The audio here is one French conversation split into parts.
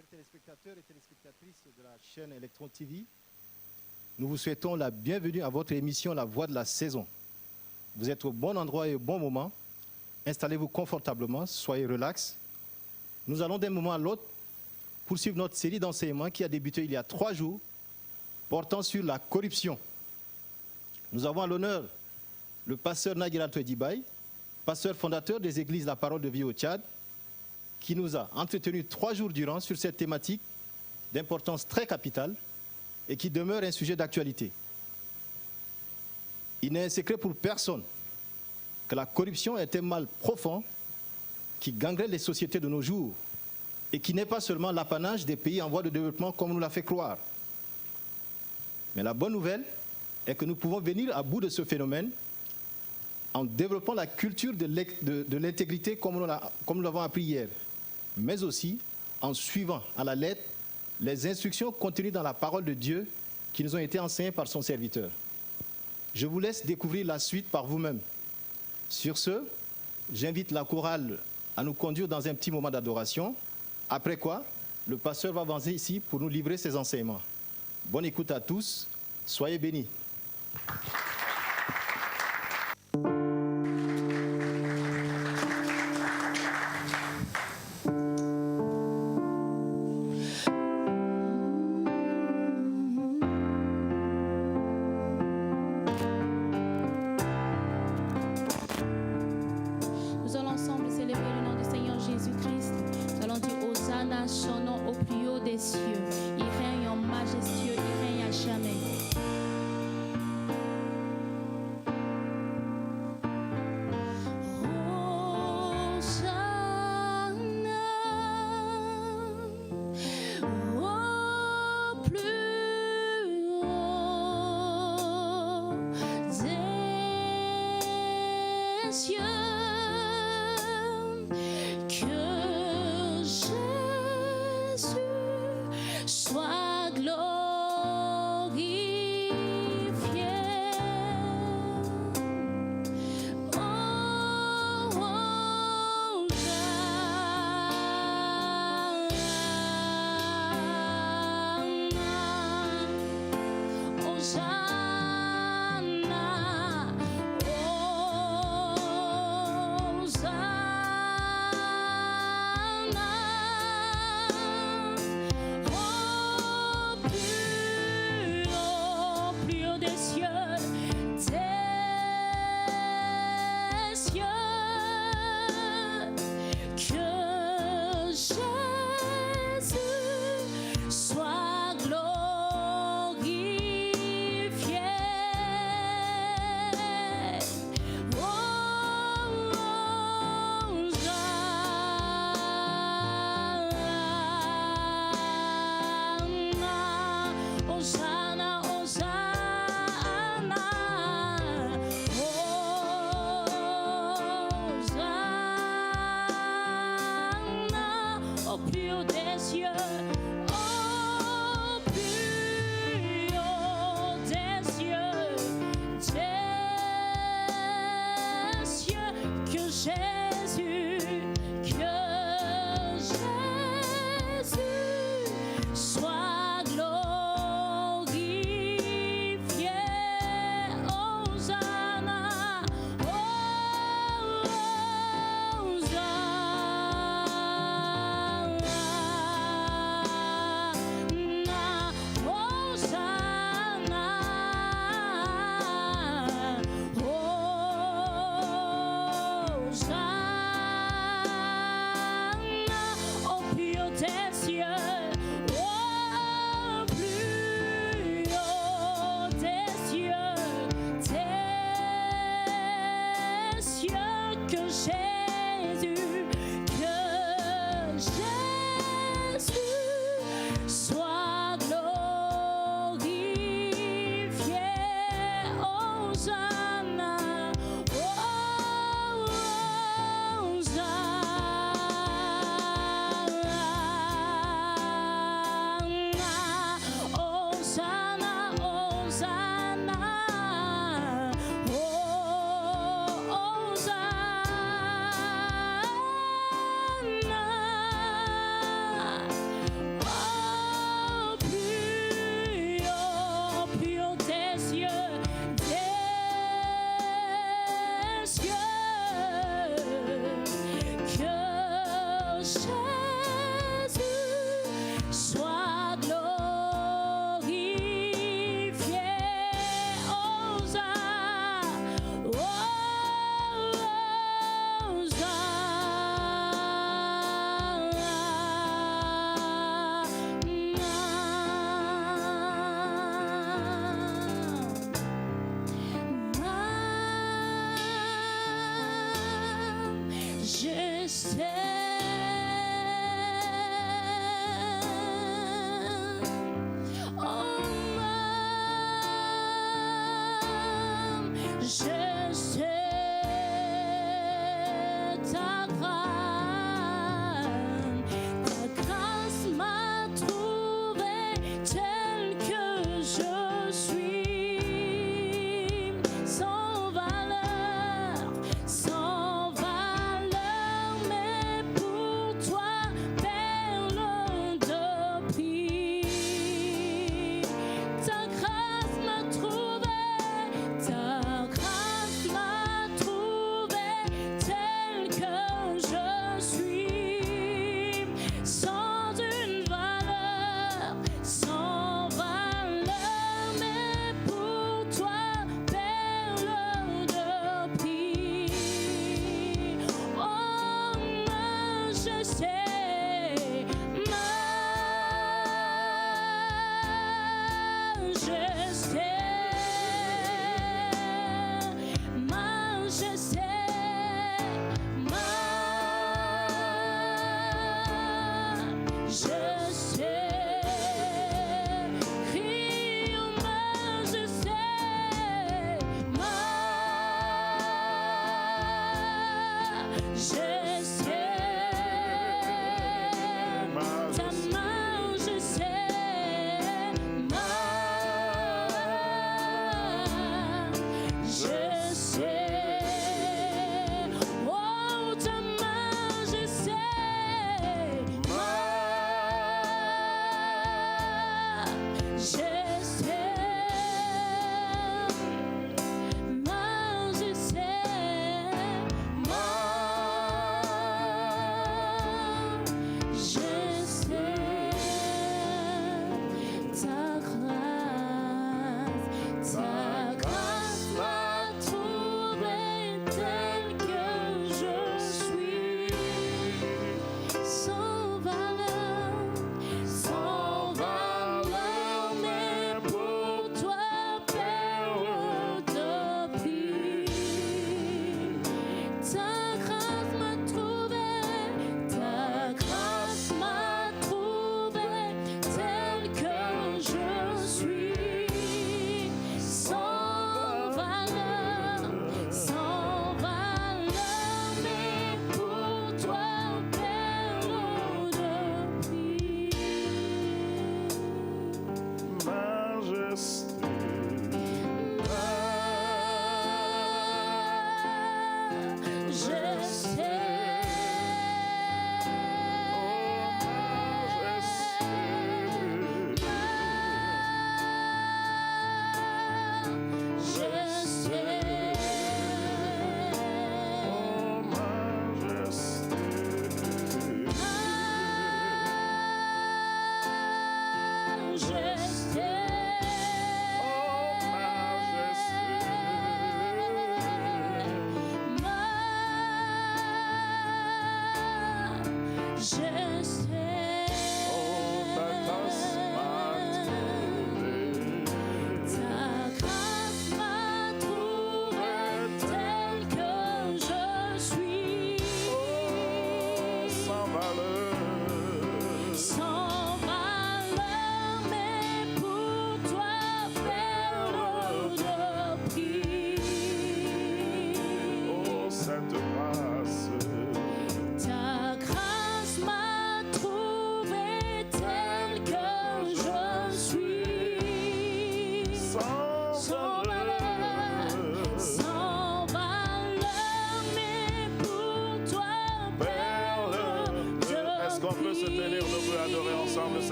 Chers téléspectateurs et téléspectatrices de la chaîne Electron TV, nous vous souhaitons la bienvenue à votre émission La Voix de la Saison. Vous êtes au bon endroit et au bon moment. Installez-vous confortablement, soyez relax. Nous allons d'un moment à l'autre poursuivre notre série d'enseignements qui a débuté il y a 3 jours, portant sur la corruption. Nous avons à l'honneur le pasteur Naguirato Edibaye, pasteur fondateur des églises La Parole de Vie au Tchad, qui nous a entretenus 3 jours durant sur cette thématique d'importance très capitale et qui demeure un sujet d'actualité. Il n'est un secret pour personne que la corruption est un mal profond qui gangrène les sociétés de nos jours et qui n'est pas seulement l'apanage des pays en voie de développement comme on nous l'a fait croire. Mais la bonne nouvelle est que nous pouvons venir à bout de ce phénomène en développant la culture de l'intégrité comme nous l'avons appris hier, mais aussi en suivant à la lettre les instructions contenues dans la parole de Dieu qui nous ont été enseignées par son serviteur. Je vous laisse découvrir la suite par vous-même. Sur ce, j'invite la chorale à nous conduire dans un petit moment d'adoration, après quoi, le pasteur va avancer ici pour nous livrer ses enseignements. Bonne écoute à tous, soyez bénis.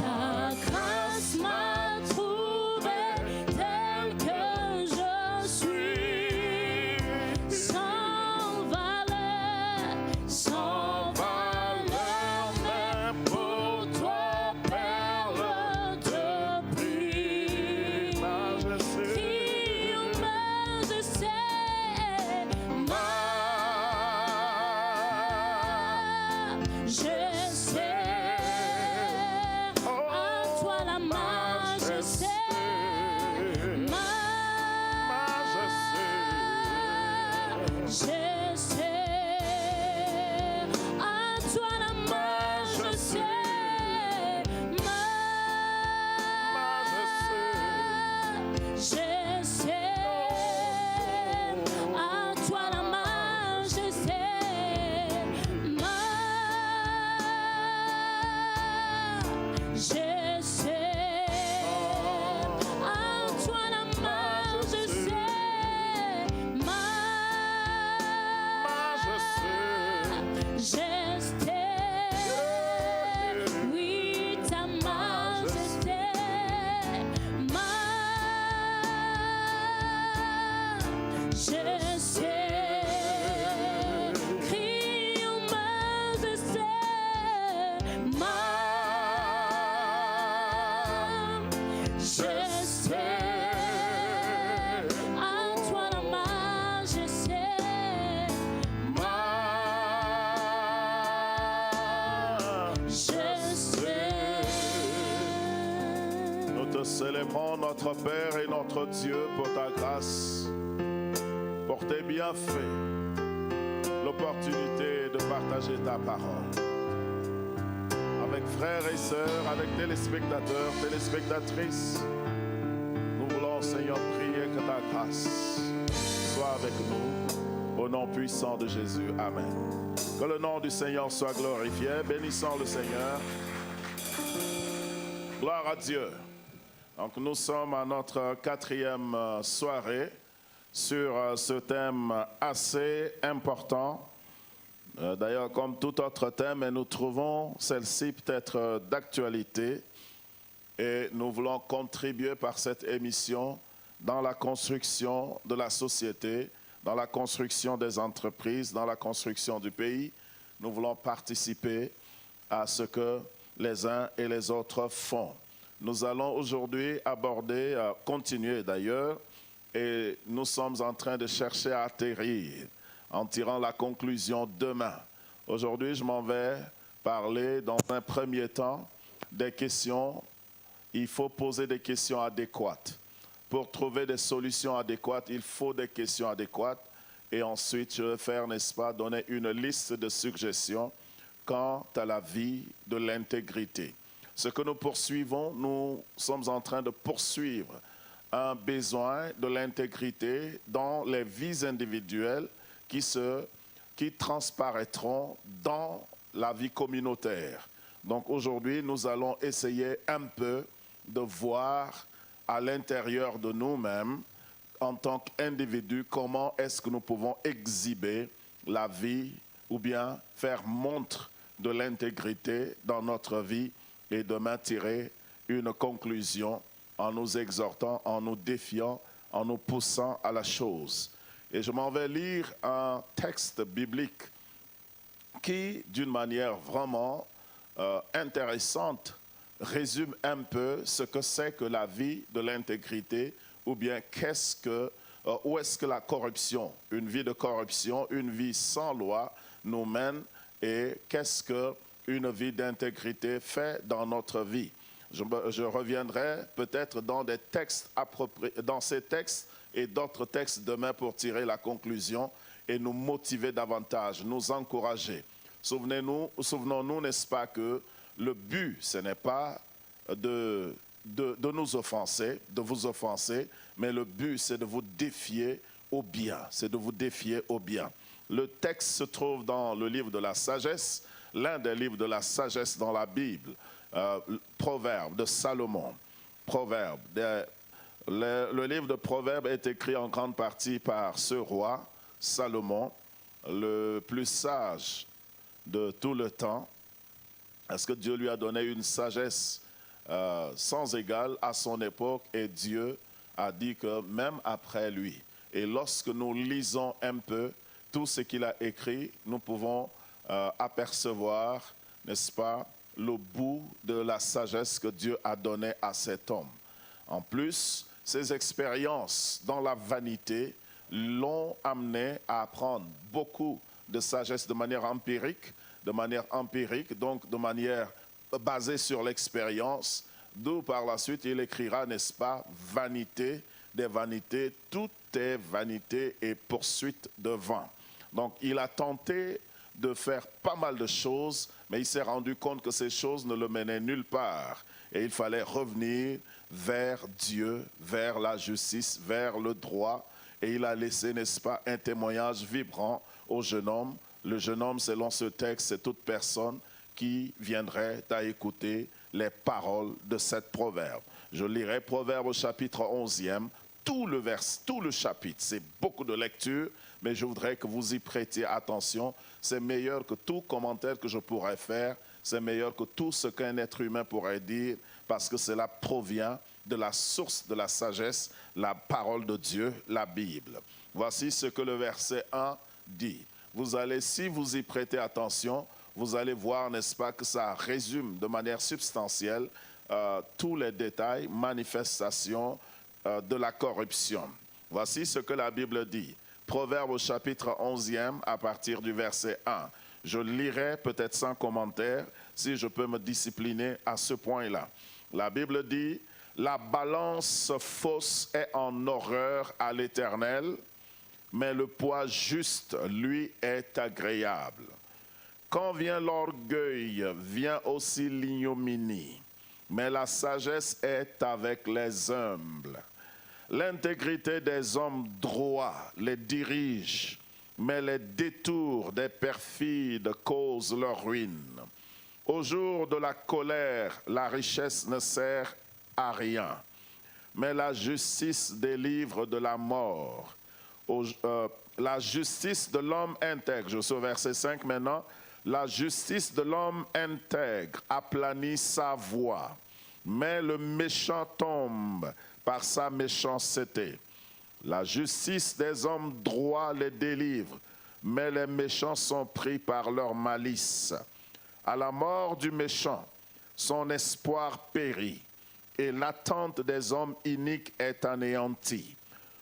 Ta grâce m'a trouvé tel que Célébrons notre Père et notre Dieu pour ta grâce, pour tes bienfaits, l'opportunité de partager ta parole. Avec frères et sœurs, avec téléspectateurs, téléspectatrices, nous voulons, Seigneur, prier que ta grâce soit avec nous, au nom puissant de Jésus. Amen. Que le nom du Seigneur soit glorifié. Bénissons le Seigneur. Gloire à Dieu. Donc nous sommes à notre 4e soirée sur ce thème assez important. D'ailleurs, comme tout autre thème, nous trouvons celle-ci peut-être d'actualité et nous voulons contribuer par cette émission dans la construction de la société, dans la construction des entreprises, dans la construction du pays. Nous voulons participer à ce que les uns et les autres font. Nous allons aujourd'hui aborder, continuer d'ailleurs, et nous sommes en train de chercher à atterrir en tirant la conclusion demain. Aujourd'hui, je m'en vais parler dans un premier temps des questions. Il faut poser des questions adéquates. Pour trouver des solutions adéquates, il faut des questions adéquates. Et ensuite, je vais faire, n'est-ce pas, donner une liste de suggestions quant à la vie de l'intégrité. Ce que nous poursuivons, nous sommes en train de poursuivre un besoin de l'intégrité dans les vies individuelles qui transparaîtront dans la vie communautaire. Donc aujourd'hui, nous allons essayer un peu de voir à l'intérieur de nous-mêmes, en tant qu'individus, comment est-ce que nous pouvons exhiber la vie ou bien faire montre de l'intégrité dans notre vie et demain tirer une conclusion en nous exhortant, en nous défiant, en nous poussant à la chose. Et je m'en vais lire un texte biblique qui, d'une manière vraiment intéressante, résume un peu ce que c'est que la vie de l'intégrité, ou bien où est-ce que la corruption, une vie de corruption, une vie sans loi nous mène, et qu'est-ce qu'une vie d'intégrité fait dans notre vie. Je reviendrai peut-être dans des textes appropriés, dans ces textes et d'autres textes demain pour tirer la conclusion et nous motiver davantage, nous encourager. Souvenons-nous, n'est-ce pas, que le but, ce n'est pas de nous offenser, de vous offenser, mais le but, c'est de vous défier au bien. C'est de vous défier au bien. Le texte se trouve dans le livre de la sagesse, l'un des livres de la sagesse dans la Bible, Proverbes de Salomon. Proverbes. Le livre de Proverbes est écrit en grande partie par ce roi, Salomon, le plus sage de tout le temps. Est-ce que Dieu lui a donné une sagesse sans égale à son époque, et Dieu a dit que même après lui. Et lorsque nous lisons un peu tout ce qu'il a écrit, nous pouvons apercevoir, n'est-ce pas, le bout de la sagesse que Dieu a donnée à cet homme. En plus, ses expériences dans la vanité l'ont amené à apprendre beaucoup de sagesse de manière empirique, de manière empirique, donc de manière basée sur l'expérience, d'où par la suite il écrira, n'est-ce pas, vanité des vanités, tout est vanité et poursuite de vent. Donc il a tenté de faire pas mal de choses, mais il s'est rendu compte que ces choses ne le menaient nulle part. Et il fallait revenir vers Dieu, vers la justice, vers le droit. Et il a laissé, n'est-ce pas, un témoignage vibrant au jeune homme. Le jeune homme, selon ce texte, c'est toute personne qui viendrait à écouter les paroles de cette proverbe. Je lirai Proverbe au chapitre 11e, tout le chapitre. C'est beaucoup de lecture, mais je voudrais que vous y prêtiez attention. C'est meilleur que tout commentaire que je pourrais faire. C'est meilleur que tout ce qu'un être humain pourrait dire, parce que cela provient de la source de la sagesse, la parole de Dieu, la Bible. Voici ce que le verset 1 dit. Vous allez, si vous y prêtez attention, vous allez voir, n'est-ce pas, que ça résume de manière substantielle tous les détails, manifestations de la corruption. Voici ce que la Bible dit. Proverbe au chapitre 11e, à partir du verset 1. Je lirai peut-être sans commentaire, si je peux me discipliner à ce point-là. La Bible dit, « La balance fausse est en horreur à l'Éternel, mais le poids juste, lui, est agréable. Quand vient l'orgueil, vient aussi l'ignominie, mais la sagesse est avec les humbles. L'intégrité des hommes droits les dirige, mais les détours des perfides causent leur ruine. Au jour de la colère, la richesse ne sert à rien, mais la justice délivre de la mort. La justice de l'homme intègre, je suis au verset 5 maintenant, la justice de l'homme intègre aplanit sa voie, mais le méchant tombe par sa méchanceté. La justice des hommes droits les délivre, mais les méchants sont pris par leur malice. À la mort du méchant, son espoir périt, et l'attente des hommes iniques est anéantie.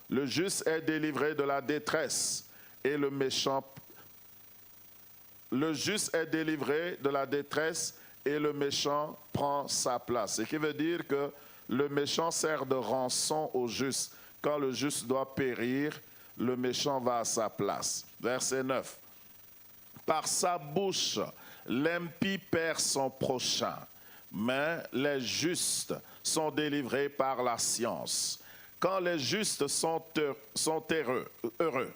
Le juste est délivré de la détresse, et le juste est délivré de la détresse, et le méchant prend sa place. Ce qui veut dire que le méchant sert de rançon au juste. Quand le juste doit périr, le méchant va à sa place. Verset 9. Par sa bouche, l'impie perd son prochain, mais les justes sont délivrés par la science. Quand les justes sont heureux,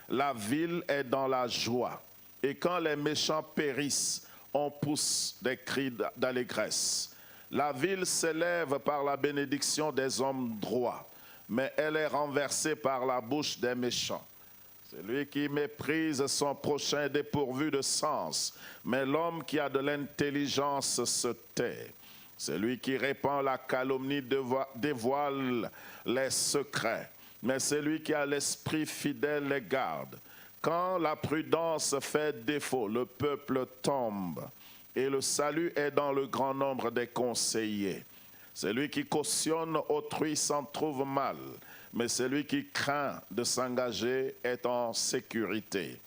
la ville est dans la joie. Et quand les méchants périssent, on pousse des cris d'allégresse. La ville s'élève par la bénédiction des hommes droits, mais elle est renversée par la bouche des méchants. Celui qui méprise son prochain est dépourvu de sens, mais l'homme qui a de l'intelligence se tait. Celui qui répand la calomnie dévoile les secrets, mais celui qui a l'esprit fidèle les garde. Quand la prudence fait défaut, le peuple tombe, et le salut est dans le grand nombre des conseillers. Celui qui cautionne autrui s'en trouve mal, mais celui qui craint de s'engager est en sécurité.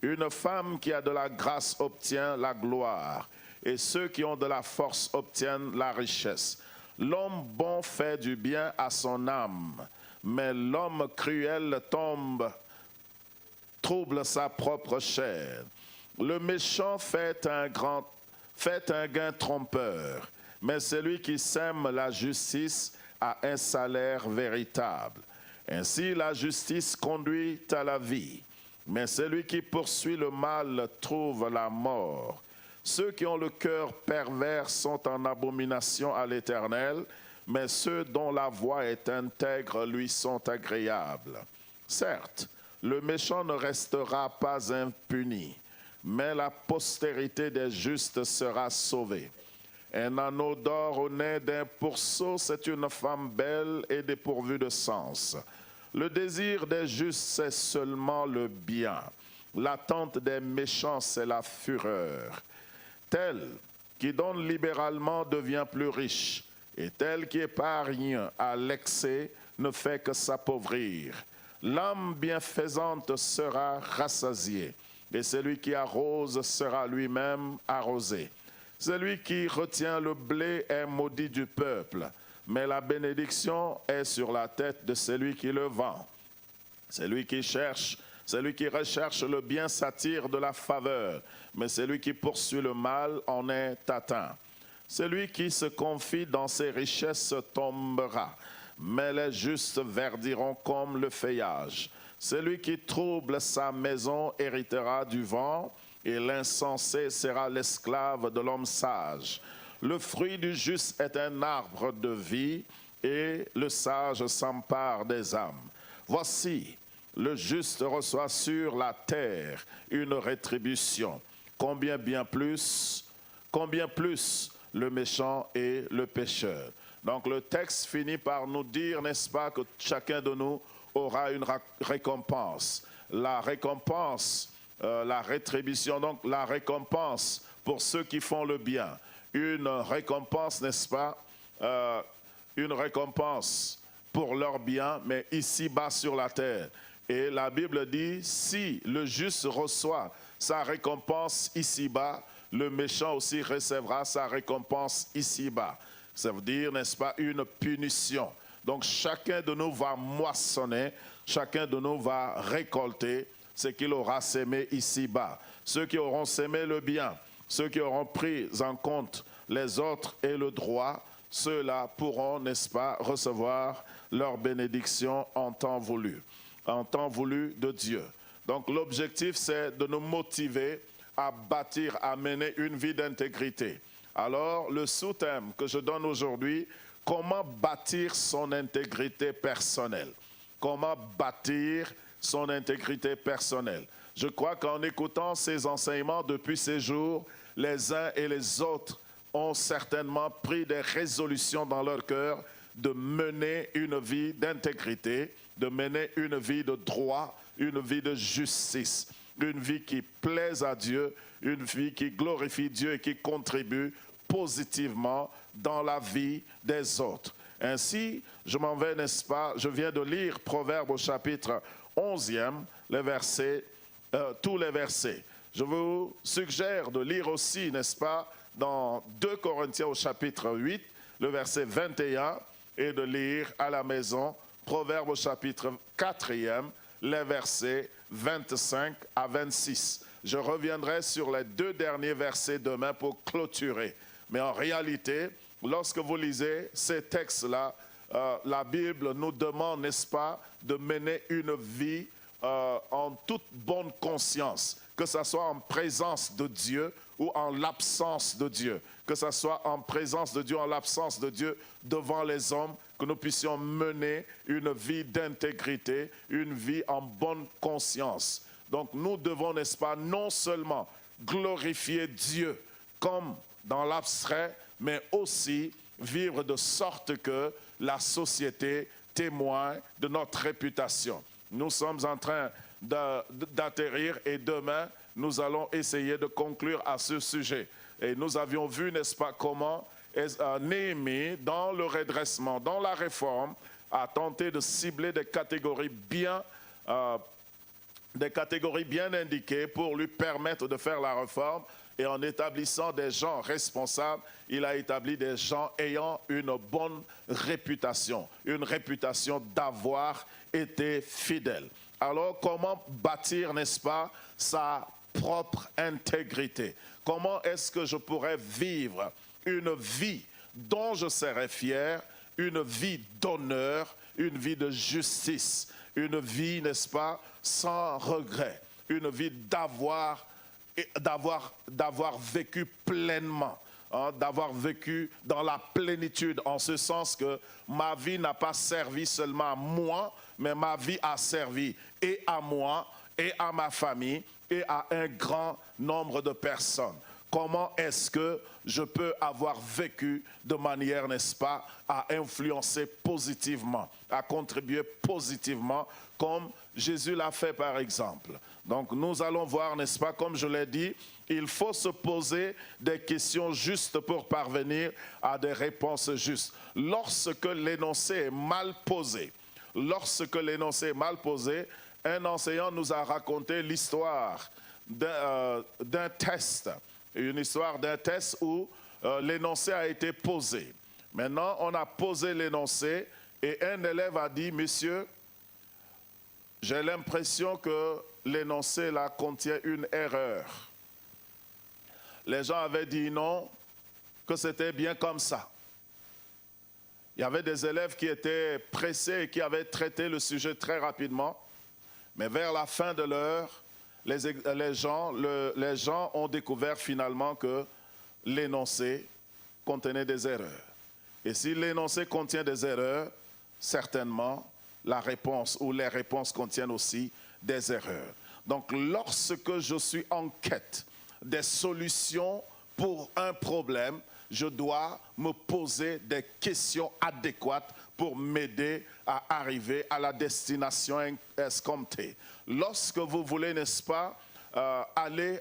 Une femme qui a de la grâce obtient la gloire, et ceux qui ont de la force obtiennent la richesse. L'homme bon fait du bien à son âme, mais l'homme cruel trouble sa propre chair. Le méchant fait un gain trompeur, mais celui qui sème la justice a un salaire véritable. Ainsi la justice conduit à la vie, mais celui qui poursuit le mal trouve la mort. Ceux qui ont le cœur pervers sont en abomination à l'Éternel, mais ceux dont la voie est intègre lui sont agréables. Certes, le méchant ne restera pas impuni, mais la postérité des justes sera sauvée. Un anneau d'or au nez d'un pourceau, c'est une femme belle et dépourvue de sens. Le désir des justes, c'est seulement le bien. L'attente des méchants, c'est la fureur. Tel qui donne libéralement devient plus riche, et tel qui épargne à l'excès ne fait que s'appauvrir. L'âme bienfaisante sera rassasiée, et celui qui arrose sera lui-même arrosé. Celui qui retient le blé est maudit du peuple, mais la bénédiction est sur la tête de celui qui le vend. Celui qui recherche le bien s'attire de la faveur, mais celui qui poursuit le mal en est atteint. Celui qui se confie dans ses richesses tombera, mais les justes verdiront comme le feuillage. Celui qui trouble sa maison héritera du vent, et l'insensé sera l'esclave de l'homme sage. Le fruit du juste est un arbre de vie, et le sage s'empare des âmes. Voici, le juste reçoit sur la terre une rétribution. Combien plus le méchant et le pécheur. Donc le texte finit par nous dire, n'est-ce pas, que chacun de nous aura une récompense. La récompense, la rétribution, donc la récompense pour ceux qui font le bien. Une récompense, n'est-ce pas, une récompense pour leur bien, mais ici-bas sur la terre. Et la Bible dit, si le juste reçoit sa récompense ici-bas, le méchant aussi recevra sa récompense ici-bas. Ça veut dire, n'est-ce pas, une punition. Donc chacun de nous va moissonner, chacun de nous va récolter ce qu'il aura sémé ici-bas. Ceux qui auront sémé le bien, ceux qui auront pris en compte les autres et le droit, ceux-là pourront, n'est-ce pas, recevoir leur bénédiction en temps voulu de Dieu. Donc l'objectif, c'est de nous motiver à bâtir, à mener une vie d'intégrité. Alors, le sous-thème que je donne aujourd'hui, comment bâtir son intégrité personnelle? Comment bâtir son intégrité personnelle? Je crois qu'en écoutant ces enseignements depuis ces jours, les uns et les autres ont certainement pris des résolutions dans leur cœur de mener une vie d'intégrité, de mener une vie de droit, une vie de justice, une vie qui plaise à Dieu, une vie qui glorifie Dieu et qui contribue positivement dans la vie des autres. Ainsi, je m'en vais, n'est-ce pas, je viens de lire Proverbes au chapitre 11e, tous les versets. Je vous suggère de lire aussi, n'est-ce pas, dans 2 Corinthiens au chapitre 8, le verset 21, et de lire à la maison Proverbes au chapitre 4e, les versets 25 à 26. Je reviendrai sur les 2 derniers versets demain pour clôturer. Mais en réalité, lorsque vous lisez ces textes-là, la Bible nous demande, n'est-ce pas, de mener une vie en toute bonne conscience, que ce soit en présence de Dieu ou en l'absence de Dieu, que ce soit en présence de Dieu ou en l'absence de Dieu devant les hommes, que nous puissions mener une vie d'intégrité, une vie en bonne conscience. Donc nous devons, n'est-ce pas, non seulement glorifier Dieu comme dans l'abstrait, mais aussi vivre de sorte que la société témoigne de notre réputation. Nous sommes en train d'atterrir et demain, nous allons essayer de conclure à ce sujet. Et nous avions vu, n'est-ce pas, comment Néhémie, dans le redressement, dans la réforme, a tenté de cibler des catégories bien indiquées pour lui permettre de faire la réforme. Et en établissant des gens responsables, il a établi des gens ayant une bonne réputation, une réputation d'avoir été fidèle. Alors, comment bâtir, n'est-ce pas, sa propre intégrité? Comment est-ce que je pourrais vivre une vie dont je serais fier, une vie d'honneur, une vie de justice, une vie, n'est-ce pas, sans regret, une vie d'avoir vécu pleinement, d'avoir vécu dans la plénitude, en ce sens que ma vie n'a pas servi seulement à moi, mais ma vie a servi et à moi, et à ma famille, et à un grand nombre de personnes. Comment est-ce que je peux avoir vécu de manière, n'est-ce pas, à influencer positivement, à contribuer positivement, comme Jésus l'a fait par exemple. Donc nous allons voir, n'est-ce pas, comme je l'ai dit, il faut se poser des questions justes pour parvenir à des réponses justes. Lorsque l'énoncé est mal posé, un enseignant nous a raconté l'histoire d'un test, une histoire d'un test où l'énoncé a été posé. Maintenant, on a posé l'énoncé et un élève a dit, monsieur, j'ai l'impression que l'énoncé là contient une erreur. Les gens avaient dit non, que c'était bien comme ça. Il y avait des élèves qui étaient pressés et qui avaient traité le sujet très rapidement. Mais vers la fin de l'heure, les gens ont découvert finalement que l'énoncé contenait des erreurs. Et si l'énoncé contient des erreurs, certainement la réponse ou les réponses contiennent aussi des erreurs. Donc lorsque je suis en quête des solutions pour un problème, je dois me poser des questions adéquates pour m'aider à arriver à la destination escomptée. Lorsque vous voulez, n'est-ce pas, aller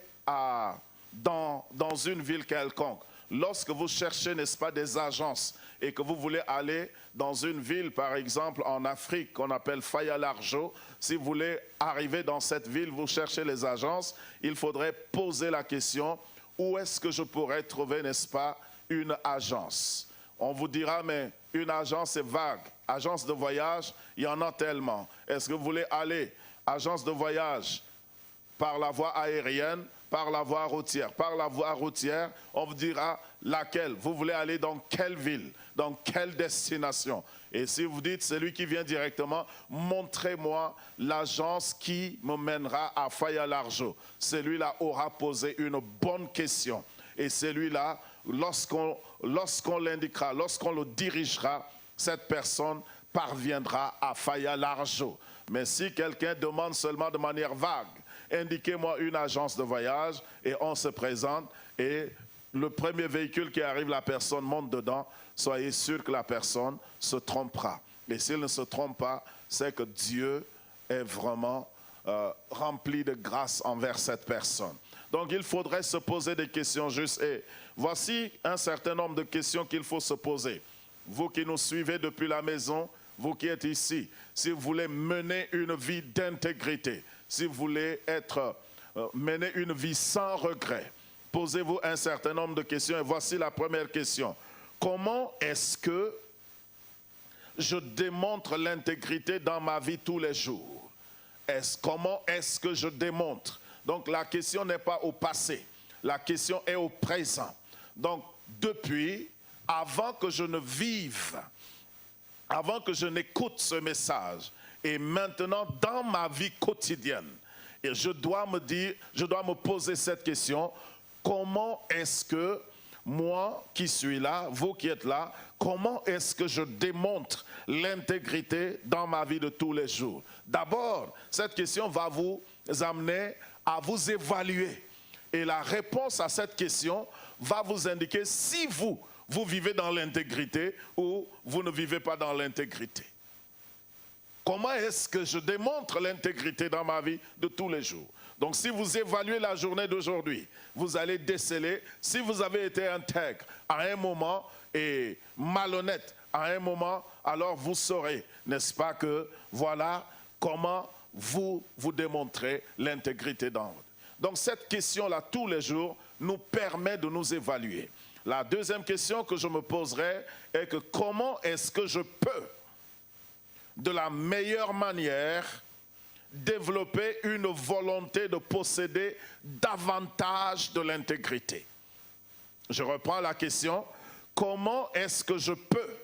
dans une ville quelconque, lorsque vous cherchez, n'est-ce pas, des agences et que vous voulez aller dans une ville, par exemple en Afrique, qu'on appelle Faya-Largeau, si vous voulez arriver dans cette ville, vous cherchez les agences, il faudrait poser la question, où est-ce que je pourrais trouver, n'est-ce pas, une agence? On vous dira, mais une agence est vague. Agence de voyage, il y en a tellement. Est-ce que vous voulez aller, agence de voyage, par la voie aérienne, par la voie routière? Par la voie routière, on vous dira laquelle. Vous voulez aller dans quelle ville, dans quelle destination? Et si vous dites, celui qui vient directement, montrez-moi l'agence qui me mènera à Faya-Largeau. Celui-là aura posé une bonne question. Et celui-là, lorsqu'on l'indiquera, lorsqu'on le dirigera, cette personne parviendra à Faya-Largeau. Mais si quelqu'un demande seulement de manière vague, indiquez-moi une agence de voyage, et on se présente, et le premier véhicule qui arrive, la personne monte dedans, soyez sûr que la personne se trompera. Et s'il ne se trompe pas, c'est que Dieu est vraiment rempli de grâce envers cette personne. Donc il faudrait se poser des questions justes. Et voici un certain nombre de questions qu'il faut se poser. Vous qui nous suivez depuis la maison, vous qui êtes ici, si vous voulez mener une vie d'intégrité, si vous voulez mener une vie sans regret, posez-vous un certain nombre de questions. Et voici la première question. Comment est-ce que je démontre l'intégrité dans ma vie tous les jours? Comment est-ce que je démontre? Donc la question n'est pas au passé, la question est au présent. Donc depuis, avant que je ne vive, avant que je n'écoute ce message, et maintenant dans ma vie quotidienne, et je dois me poser cette question, comment est-ce que moi qui suis là, vous qui êtes là, comment est-ce que je démontre l'intégrité dans ma vie de tous les jours? D'abord, cette question va vous amener à vous évaluer. Et la réponse à cette question va vous indiquer si vous vivez dans l'intégrité ou vous ne vivez pas dans l'intégrité. Comment est-ce que je démontre l'intégrité dans ma vie de tous les jours? Donc si vous évaluez la journée d'aujourd'hui, vous allez déceler si vous avez été intègre à un moment et malhonnête à un moment, alors vous saurez, n'est-ce pas, que voilà comment vous démontrez l'intégrité dans votre vie. Donc cette question-là, tous les jours, nous permet de nous évaluer. La deuxième question que je me poserai est que comment est-ce que je peux, de la meilleure manière, développer une volonté de posséder davantage de l'intégrité? Je reprends la question. Comment est-ce que je peux,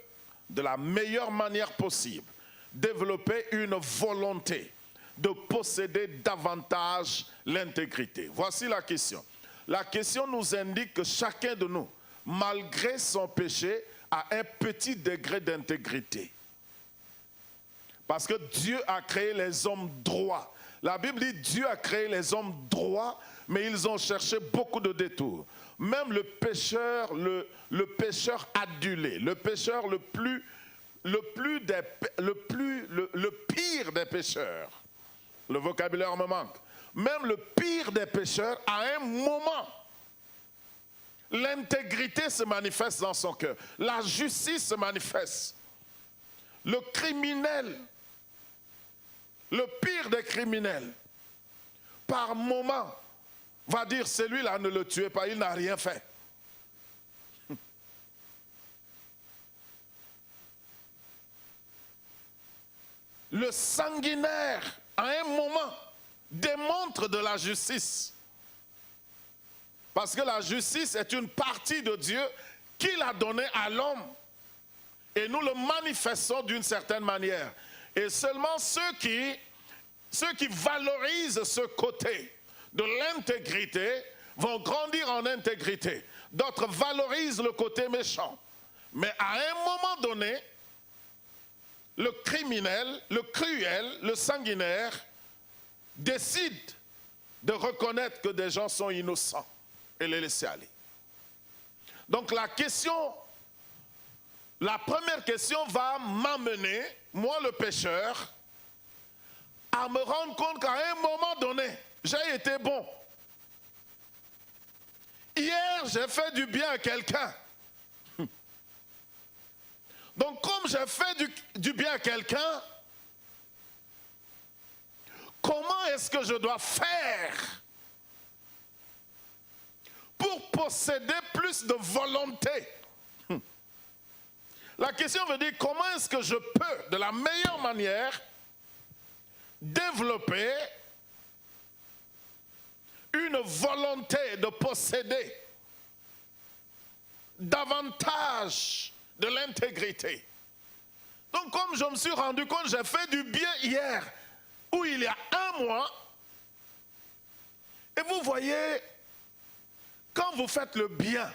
de la meilleure manière possible, développer une volonté de posséder davantage l'intégrité? Voici la question. La question nous indique que chacun de nous, malgré son péché, a un petit degré d'intégrité. Parce que Dieu a créé les hommes droits. La Bible dit Dieu a créé les hommes droits, mais ils ont cherché beaucoup de détours. Même le pécheur adulé, le pécheur le pire des pécheurs. Le vocabulaire me manque. Même le pire des pécheurs, à un moment, l'intégrité se manifeste dans son cœur. La justice se manifeste. Le criminel, le pire des criminels, par moment, va dire, celui-là ne le tuez pas, il n'a rien fait. Le sanguinaire, à un moment, démontre de la justice. Parce que la justice est une partie de Dieu qu'il a donnée à l'homme. Et nous le manifestons d'une certaine manière. Et seulement ceux qui valorisent ce côté de l'intégrité vont grandir en intégrité. D'autres valorisent le côté méchant. Mais à un moment donné, le criminel, le cruel, le sanguinaire décide de reconnaître que des gens sont innocents et les laisser aller. Donc la première question va m'amener, moi le pécheur, à me rendre compte qu'à un moment donné, j'ai été bon. Hier, j'ai fait du bien à quelqu'un. Donc comme j'ai fait du bien à quelqu'un, comment est-ce que je dois faire pour posséder plus de volonté? La question veut dire comment est-ce que je peux, de la meilleure manière, développer une volonté de posséder davantage de l'intégrité. Donc comme je me suis rendu compte, j'ai fait du bien hier, ou il y a un mois, et vous voyez, quand vous faites le bien,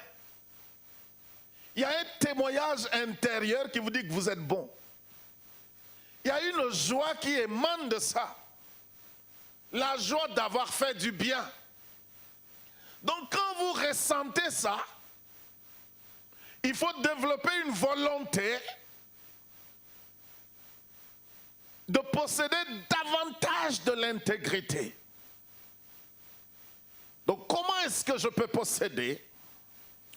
il y a un témoignage intérieur qui vous dit que vous êtes bon. Il y a une joie qui émane de ça. La joie d'avoir fait du bien. Donc quand vous ressentez ça, il faut développer une volonté de posséder davantage de l'intégrité. Donc comment est-ce que je peux posséder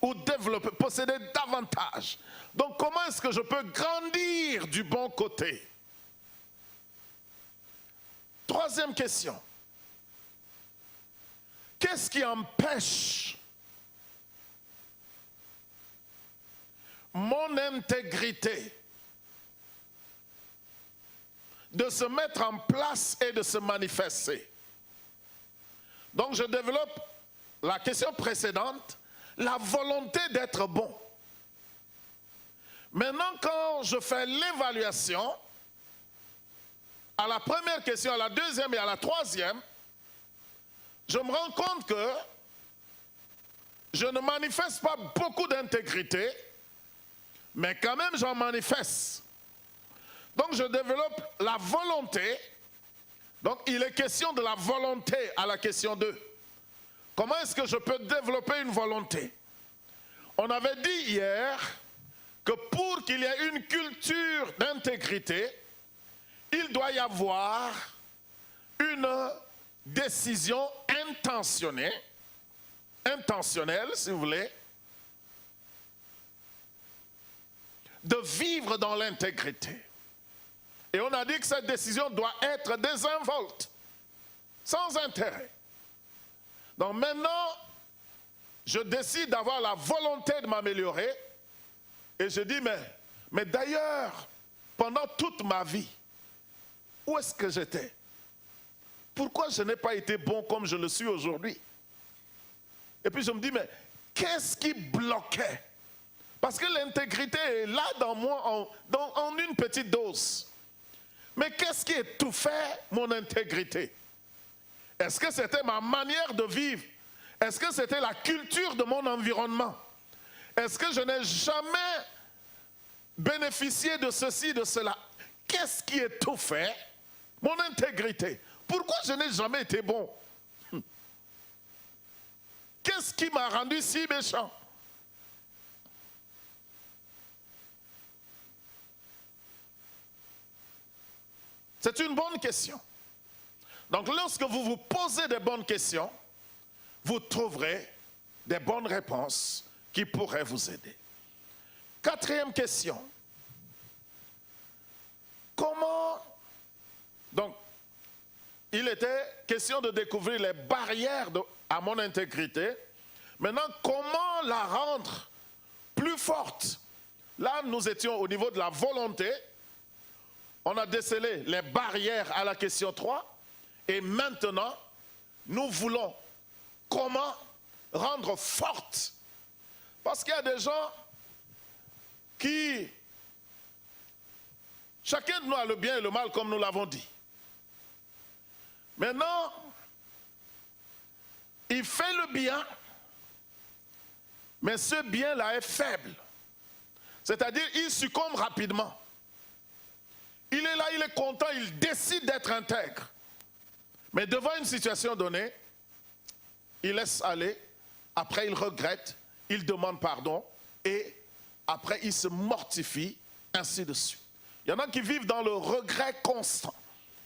ou développer, posséder davantage? Donc comment est-ce que je peux grandir du bon côté? Troisième question. Qu'est-ce qui empêche mon intégrité de se mettre en place et de se manifester? Donc je développe la question précédente, la volonté d'être bon. Maintenant, quand je fais l'évaluation, à la première question, à la deuxième et à la troisième, je me rends compte que je ne manifeste pas beaucoup d'intégrité, mais quand même j'en manifeste. Donc je développe la volonté. Donc il est question de la volonté à la question 2. Comment est-ce que je peux développer une volonté? On avait dit hier que pour qu'il y ait une culture d'intégrité, il doit y avoir une décision intentionnelle, si vous voulez, de vivre dans l'intégrité. Et on a dit que cette décision doit être désinvolte, sans intérêt. Donc maintenant, je décide d'avoir la volonté de m'améliorer et je dis, mais d'ailleurs, pendant toute ma vie, où est-ce que j'étais? Pourquoi je n'ai pas été bon comme je le suis aujourd'hui? Et puis je me dis, mais qu'est-ce qui bloquait? Parce que l'intégrité est là dans moi en une petite dose. Mais qu'est-ce qui étouffait mon intégrité? Est-ce que c'était ma manière de vivre? Est-ce que c'était la culture de mon environnement? Est-ce que je n'ai jamais bénéficié de ceci, de cela? Qu'est-ce qui étouffait mon intégrité? Pourquoi je n'ai jamais été bon? Qu'est-ce qui m'a rendu si méchant? C'est une bonne question. Donc lorsque vous vous posez des bonnes questions, vous trouverez des bonnes réponses qui pourraient vous aider. Quatrième question. Comment... Donc, il était question de découvrir les barrières à mon intégrité. Maintenant, comment la rendre plus forte? Là, nous étions au niveau de la volonté. On a décelé les barrières à la question 3. Et maintenant, nous voulons comment rendre forte. Parce qu'il y a des gens qui... Chacun de nous a le bien et le mal, comme nous l'avons dit. Maintenant, il fait le bien, mais ce bien-là est faible. C'est-à-dire, il succombe rapidement. Il est là, il est content, il décide d'être intègre. Mais devant une situation donnée, il laisse aller, après il regrette, il demande pardon, et après il se mortifie, ainsi de suite. Il y en a qui vivent dans le regret constant.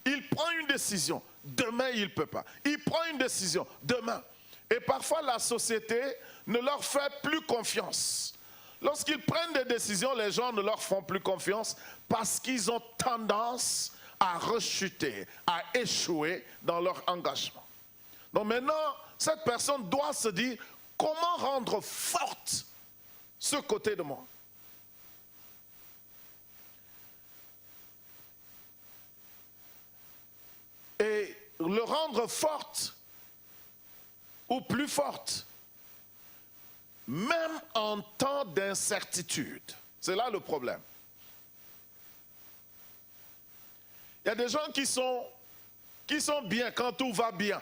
Il prend une décision, demain il ne peut pas. Il prend une décision, demain. Et parfois la société ne leur fait plus confiance. Lorsqu'ils prennent des décisions, les gens ne leur font plus confiance parce qu'ils ont tendance à rechuter, à échouer dans leur engagement. Donc maintenant, cette personne doit se dire, comment rendre forte ce côté de moi? Et le rendre forte, ou plus forte, même en temps d'incertitude. C'est là le problème. Il y a des gens qui sont bien quand tout va bien.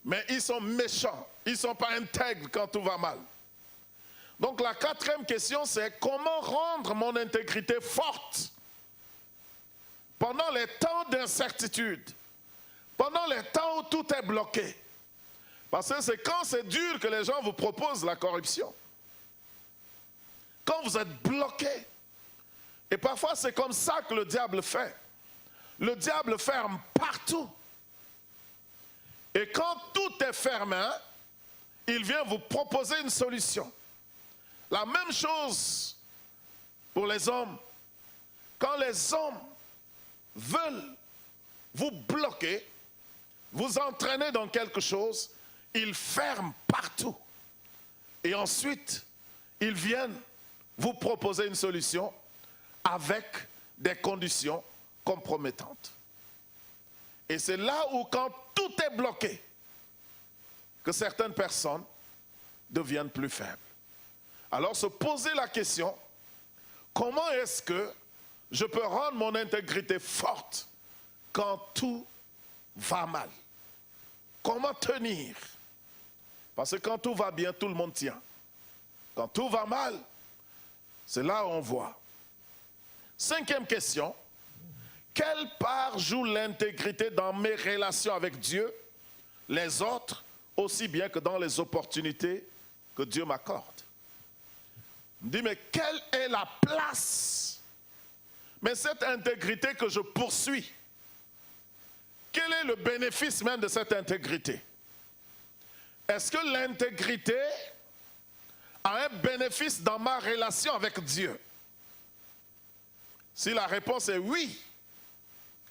Mais ils sont méchants, ils ne sont pas intègres quand tout va mal. Donc la quatrième question, c'est comment rendre mon intégrité forte pendant les temps d'incertitude, pendant les temps où tout est bloqué. Parce que c'est quand c'est dur que les gens vous proposent la corruption. Quand vous êtes bloqué. Et parfois c'est comme ça que le diable fait. Le diable ferme partout. Et quand tout est fermé, il vient vous proposer une solution. La même chose pour les hommes. Quand les hommes veulent vous bloquer, vous entraîner dans quelque chose, ils ferment partout. Et ensuite, ils viennent vous proposer une solution avec des conditions compromettantes. Et c'est là où, quand tout est bloqué, que certaines personnes deviennent plus faibles. Alors se poser la question, comment est-ce que je peux rendre mon intégrité forte quand tout va mal? Comment tenir? Parce que quand tout va bien, tout le monde tient. Quand tout va mal, c'est là où on voit. Cinquième question. Quelle part joue l'intégrité dans mes relations avec Dieu, les autres, aussi bien que dans les opportunités que Dieu m'accorde? Je me dis, mais quelle est la place? Mais cette intégrité que je poursuis, quel est le bénéfice même de cette intégrité? Est-ce que l'intégrité a un bénéfice dans ma relation avec Dieu? Si la réponse est oui,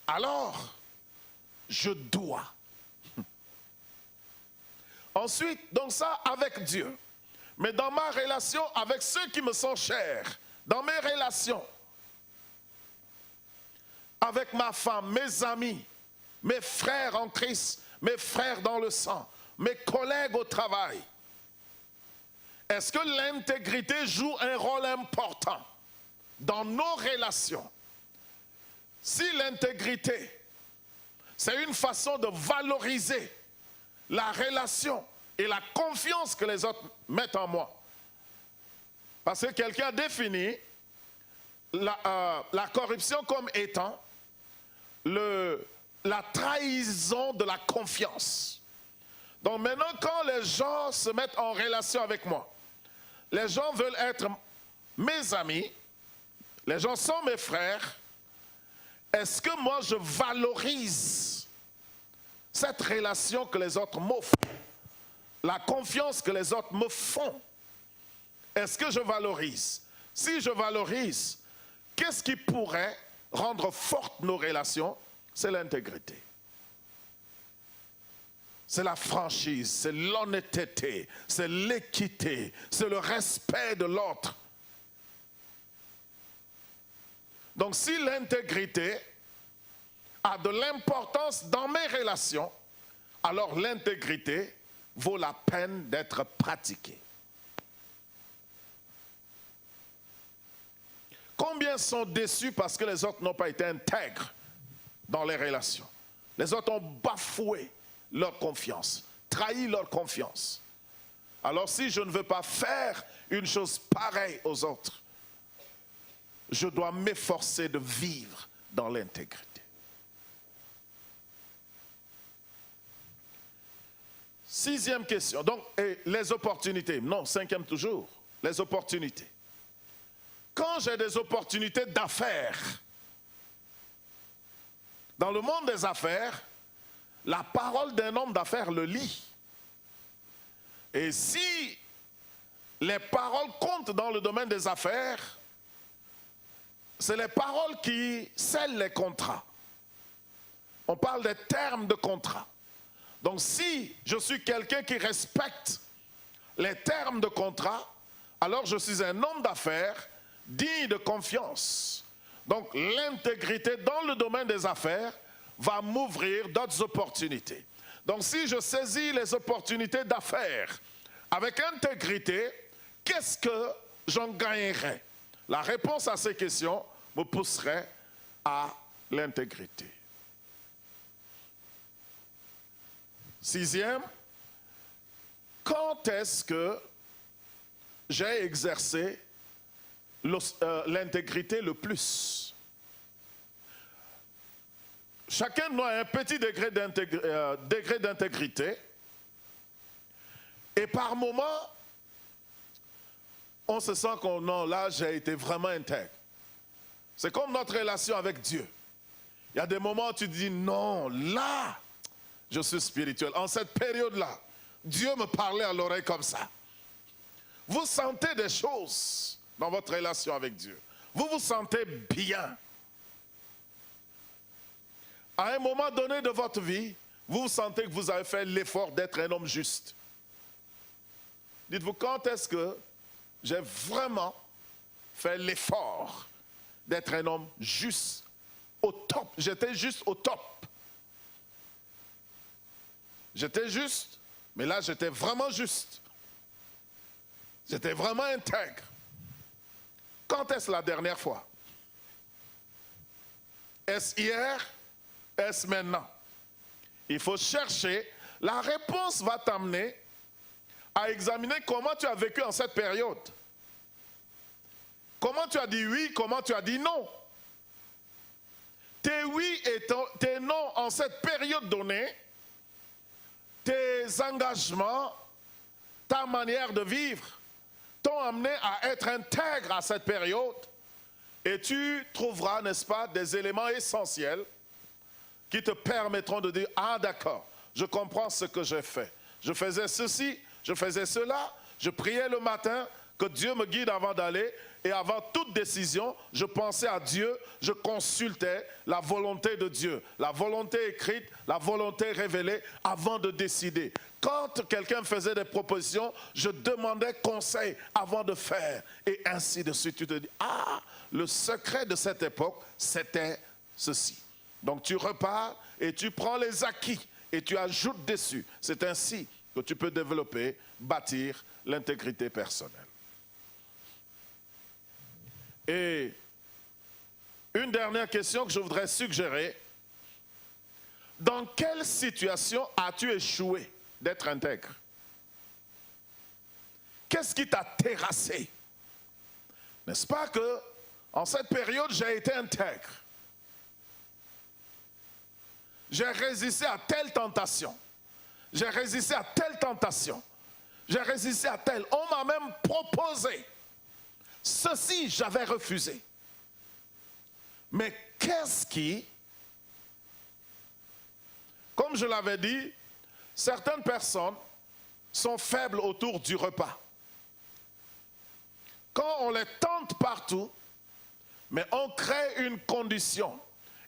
alors je dois. Ensuite, donc ça avec Dieu. Mais dans ma relation avec ceux qui me sont chers, dans mes relations avec ma femme, mes amis, mes frères en Christ, mes frères dans le sang, mes collègues au travail, est-ce que l'intégrité joue un rôle important dans nos relations? Si l'intégrité, c'est une façon de valoriser la relation et la confiance que les autres mettent en moi. Parce que quelqu'un a défini la corruption comme étant la trahison de la confiance. Donc maintenant, quand les gens se mettent en relation avec moi, les gens veulent être mes amis, les gens sont mes frères, est-ce que moi je valorise cette relation que les autres m'offrent, la confiance que les autres me font? Est-ce que je valorise? Si je valorise, qu'est-ce qui pourrait rendre fortes nos relations? C'est l'intégrité. c'est la franchise, c'est l'honnêteté, c'est l'équité, c'est le respect de l'autre. Donc si l'intégrité a de l'importance dans mes relations, alors l'intégrité vaut la peine d'être pratiquée. Combien sont déçus parce que les autres n'ont pas été intègres dans les relations? Les autres ont bafoué leur confiance, trahi leur confiance. Alors si je ne veux pas faire une chose pareille aux autres, je dois m'efforcer de vivre dans l'intégrité. Sixième question, donc, et les opportunités. Non, cinquième toujours, les opportunités. Quand j'ai des opportunités d'affaires, dans le monde des affaires, la parole d'un homme d'affaires le lit. Et si les paroles comptent dans le domaine des affaires, c'est les paroles qui scellent les contrats. On parle des termes de contrat. Donc si je suis quelqu'un qui respecte les termes de contrat, alors je suis un homme d'affaires digne de confiance. Donc l'intégrité dans le domaine des affaires va m'ouvrir d'autres opportunités. Donc si je saisis les opportunités d'affaires avec intégrité, qu'est-ce que j'en gagnerai? La réponse à ces questions me pousserait à l'intégrité. Sixième, quand est-ce que j'ai exercé l'intégrité le plus? Chacun de nous a un petit degré d'intégrité et par moment, on se sent que non, là j'ai été vraiment intègre. C'est comme notre relation avec Dieu. Il y a des moments où tu te dis non, là, je suis spirituel. En cette période-là, Dieu me parlait à l'oreille comme ça. Vous sentez des choses dans votre relation avec Dieu. Vous vous sentez bien. À un moment donné de votre vie, vous sentez que vous avez fait l'effort d'être un homme juste. Dites-vous, quand est-ce que j'ai vraiment fait l'effort d'être un homme juste au top? J'étais juste au top. J'étais juste, mais là j'étais vraiment juste. J'étais vraiment intègre. Quand est-ce la dernière fois? Est-ce hier? Est-ce maintenant? Il faut chercher. La réponse va t'amener à examiner comment tu as vécu en cette période. Comment tu as dit oui, comment tu as dit non. Tes oui et tes non en cette période donnée, tes engagements, ta manière de vivre t'ont amené à être intègre à cette période et tu trouveras, n'est-ce pas, des éléments essentiels qui te permettront de dire « Ah d'accord, je comprends ce que j'ai fait. Je faisais ceci, je faisais cela, je priais le matin, que Dieu me guide avant d'aller et avant toute décision, je pensais à Dieu, je consultais la volonté de Dieu, la volonté écrite, la volonté révélée avant de décider. Quand quelqu'un faisait des propositions, je demandais conseil avant de faire et ainsi de suite. Tu te dis, ah, le secret de cette époque, c'était ceci. Donc tu repars et tu prends les acquis et tu ajoutes dessus. C'est ainsi que tu peux développer, bâtir l'intégrité personnelle. Et une dernière question que je voudrais suggérer. Dans quelle situation as-tu échoué d'être intègre? Qu'est-ce qui t'a terrassé? N'est-ce pas que en cette période, j'ai été intègre? J'ai résisté à telle tentation. J'ai résisté à telle tentation. J'ai résisté à telle. On m'a même proposé. Ceci, j'avais refusé. Mais qu'est-ce qui, comme je l'avais dit, certaines personnes sont faibles autour du repas. Quand on les tente partout, mais on crée une condition,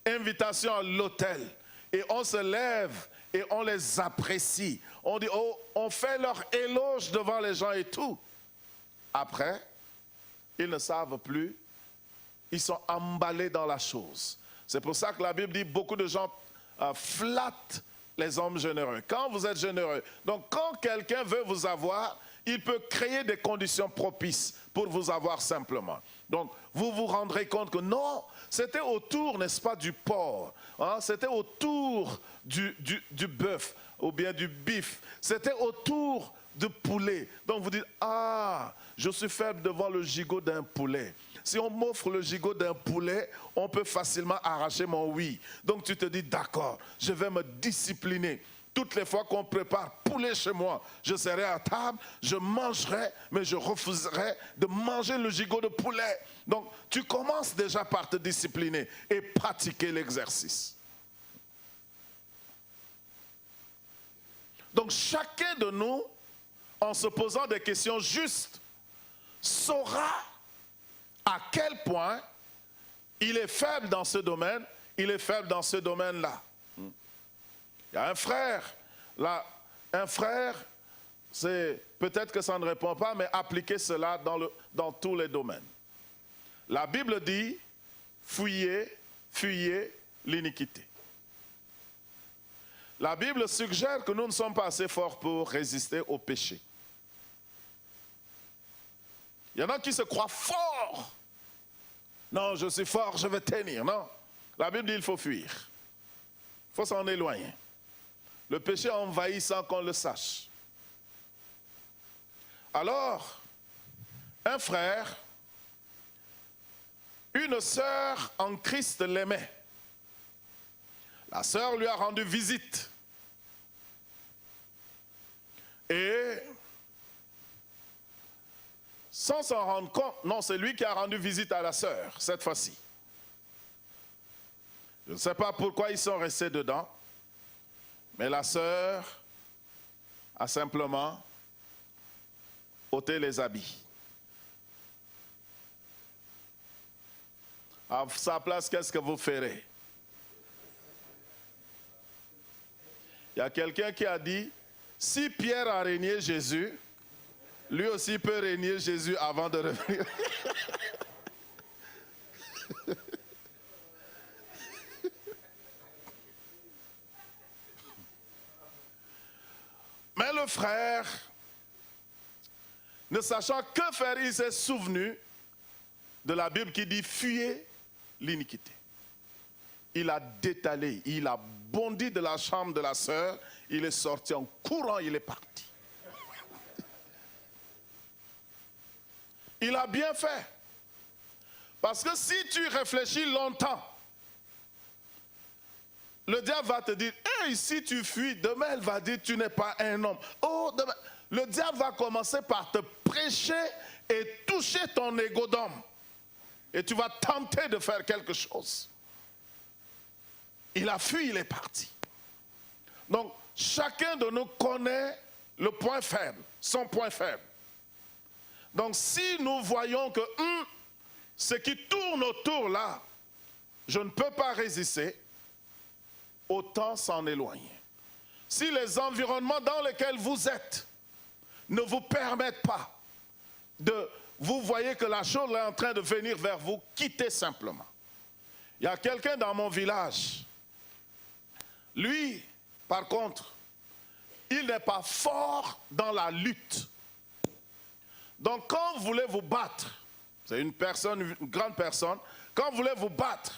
invitation à l'hôtel, et on se lève et on les apprécie. On dit, oh, on fait leur éloge devant les gens et tout. Après, ils ne savent plus. Ils sont emballés dans la chose. C'est pour ça que la Bible dit, beaucoup de gens flattent les hommes généreux. Quand vous êtes généreux, donc quand quelqu'un veut vous avoir, il peut créer des conditions propices pour vous avoir simplement. Donc, vous vous rendrez compte que non, c'était autour, n'est-ce pas, du porc. Hein, c'était autour du bœuf ou bien du bif. C'était autour du poulet. Donc, vous dites, ah, je suis faible devant le gigot d'un poulet. Si on m'offre le gigot d'un poulet, on peut facilement arracher mon oui. Donc, tu te dis, d'accord, je vais me discipliner. Toutes les fois qu'on prépare poulet chez moi, je serai à table, je mangerai, mais je refuserai de manger le gigot de poulet. Donc, tu commences déjà par te discipliner et pratiquer l'exercice. Donc, chacun de nous, en se posant des questions justes, saura à quel point il est faible dans ce domaine, il est faible dans ce domaine-là. Il y a un frère, là, un frère, c'est peut-être que ça ne répond pas, mais appliquez cela dans tous les domaines. La Bible dit, fuyez l'iniquité. La Bible suggère que nous ne sommes pas assez forts pour résister au péché. Il y en a qui se croient forts. Non, je suis fort, je vais tenir. Non, la Bible dit il faut fuir. Il faut s'en éloigner. Le péché envahit sans qu'on le sache. Alors, un frère, une sœur en Christ l'aimait. La sœur lui a rendu visite. Et sans s'en rendre compte, non, c'est lui qui a rendu visite à la sœur, cette fois-ci. Je ne sais pas pourquoi ils sont restés dedans, mais la sœur a simplement ôté les habits. À sa place, qu'est-ce que vous ferez? Il y a quelqu'un qui a dit, si Pierre a régné Jésus, lui aussi peut régner Jésus avant de revenir. Mais le frère, ne sachant que faire, il s'est souvenu de la Bible qui dit « Fuyez l'iniquité ». Il a détalé, il a bondi de la chambre de la sœur, il est sorti en courant, il est parti. Il a bien fait. Parce que si tu réfléchis longtemps, le diable va te dire, hey, si tu fuis, demain elle va dire, tu n'es pas un homme. Oh, demain. Le diable va commencer par te prêcher et toucher ton ego d'homme. Et tu vas tenter de faire quelque chose. Il a fui, il est parti. Donc, chacun de nous connaît le point faible, son point faible. Donc, si nous voyons que ce qui tourne autour là, je ne peux pas résister, autant s'en éloigner. Si les environnements dans lesquels vous êtes ne vous permettent pas de... Vous voyez que la chose est en train de venir vers vous, quittez simplement. Il y a quelqu'un dans mon village. Lui, par contre, il n'est pas fort dans la lutte. Donc quand vous voulez vous battre, c'est une grande personne, quand vous voulez vous battre,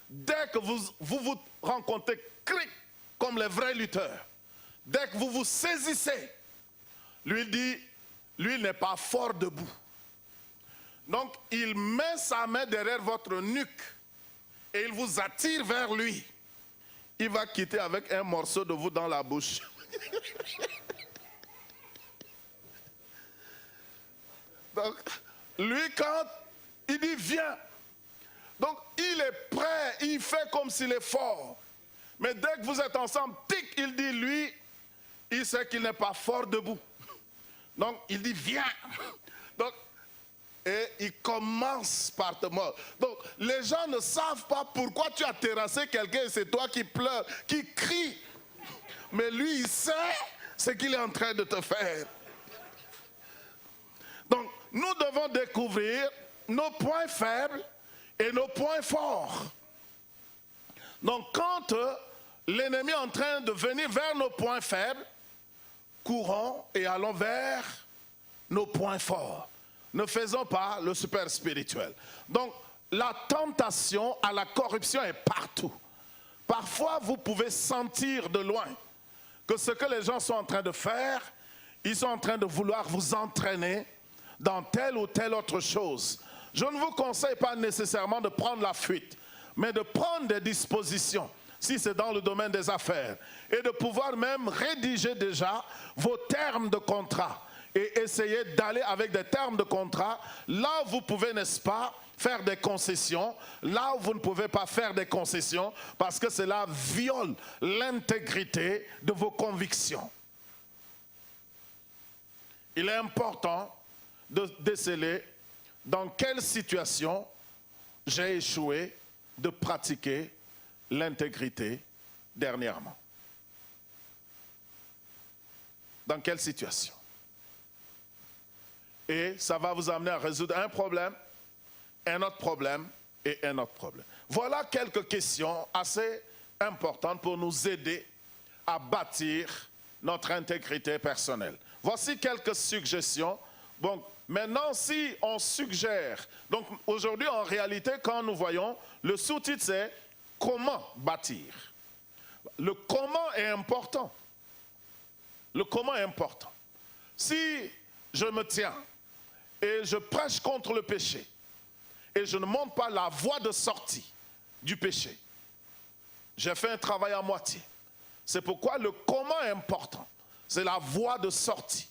dès que vous rencontrez cric comme les vrais lutteurs, dès que vous vous saisissez, lui dit, lui il n'est pas fort debout. Donc il met sa main derrière votre nuque et il vous attire vers lui. Il va quitter avec un morceau de vous dans la bouche. Donc, lui, quand il dit viens, donc il est prêt, il fait comme s'il est fort. Mais dès que vous êtes ensemble, tic, il dit lui, il sait qu'il n'est pas fort debout. Donc il dit viens. Donc, et il commence par te mordre. Donc les gens ne savent pas pourquoi tu as terrassé quelqu'un et c'est toi qui pleures, qui crie. mais lui, il sait ce qu'il est en train de te faire. Donc, nous devons découvrir nos points faibles et nos points forts. Donc, quand l'ennemi est en train de venir vers nos points faibles, courons et allons vers nos points forts. Ne faisons pas le super spirituel. Donc, la tentation à la corruption est partout. Parfois, vous pouvez sentir de loin que ce que les gens sont en train de faire, ils sont en train de vouloir vous entraîner dans telle ou telle autre chose. Je ne vous conseille pas nécessairement de prendre la fuite, mais de prendre des dispositions, si c'est dans le domaine des affaires, et de pouvoir même rédiger déjà vos termes de contrat et essayer d'aller avec des termes de contrat là où vous pouvez, n'est-ce pas, faire des concessions, là où vous ne pouvez pas faire des concessions, parce que cela viole l'intégrité de vos convictions. Il est important de déceler dans quelle situation j'ai échoué de pratiquer l'intégrité dernièrement. Dans quelle situation? Et ça va vous amener à résoudre un problème, un autre problème et un autre problème. Voilà quelques questions assez importantes pour nous aider à bâtir notre intégrité personnelle. Voici quelques suggestions. Bon, maintenant, si on suggère, donc aujourd'hui en réalité, quand nous voyons, le sous-titre c'est « Comment bâtir ». Le comment est important. Le comment est important. Si je me tiens et je prêche contre le péché et je ne montre pas la voie de sortie du péché, j'ai fait un travail à moitié. C'est pourquoi le comment est important. C'est la voie de sortie.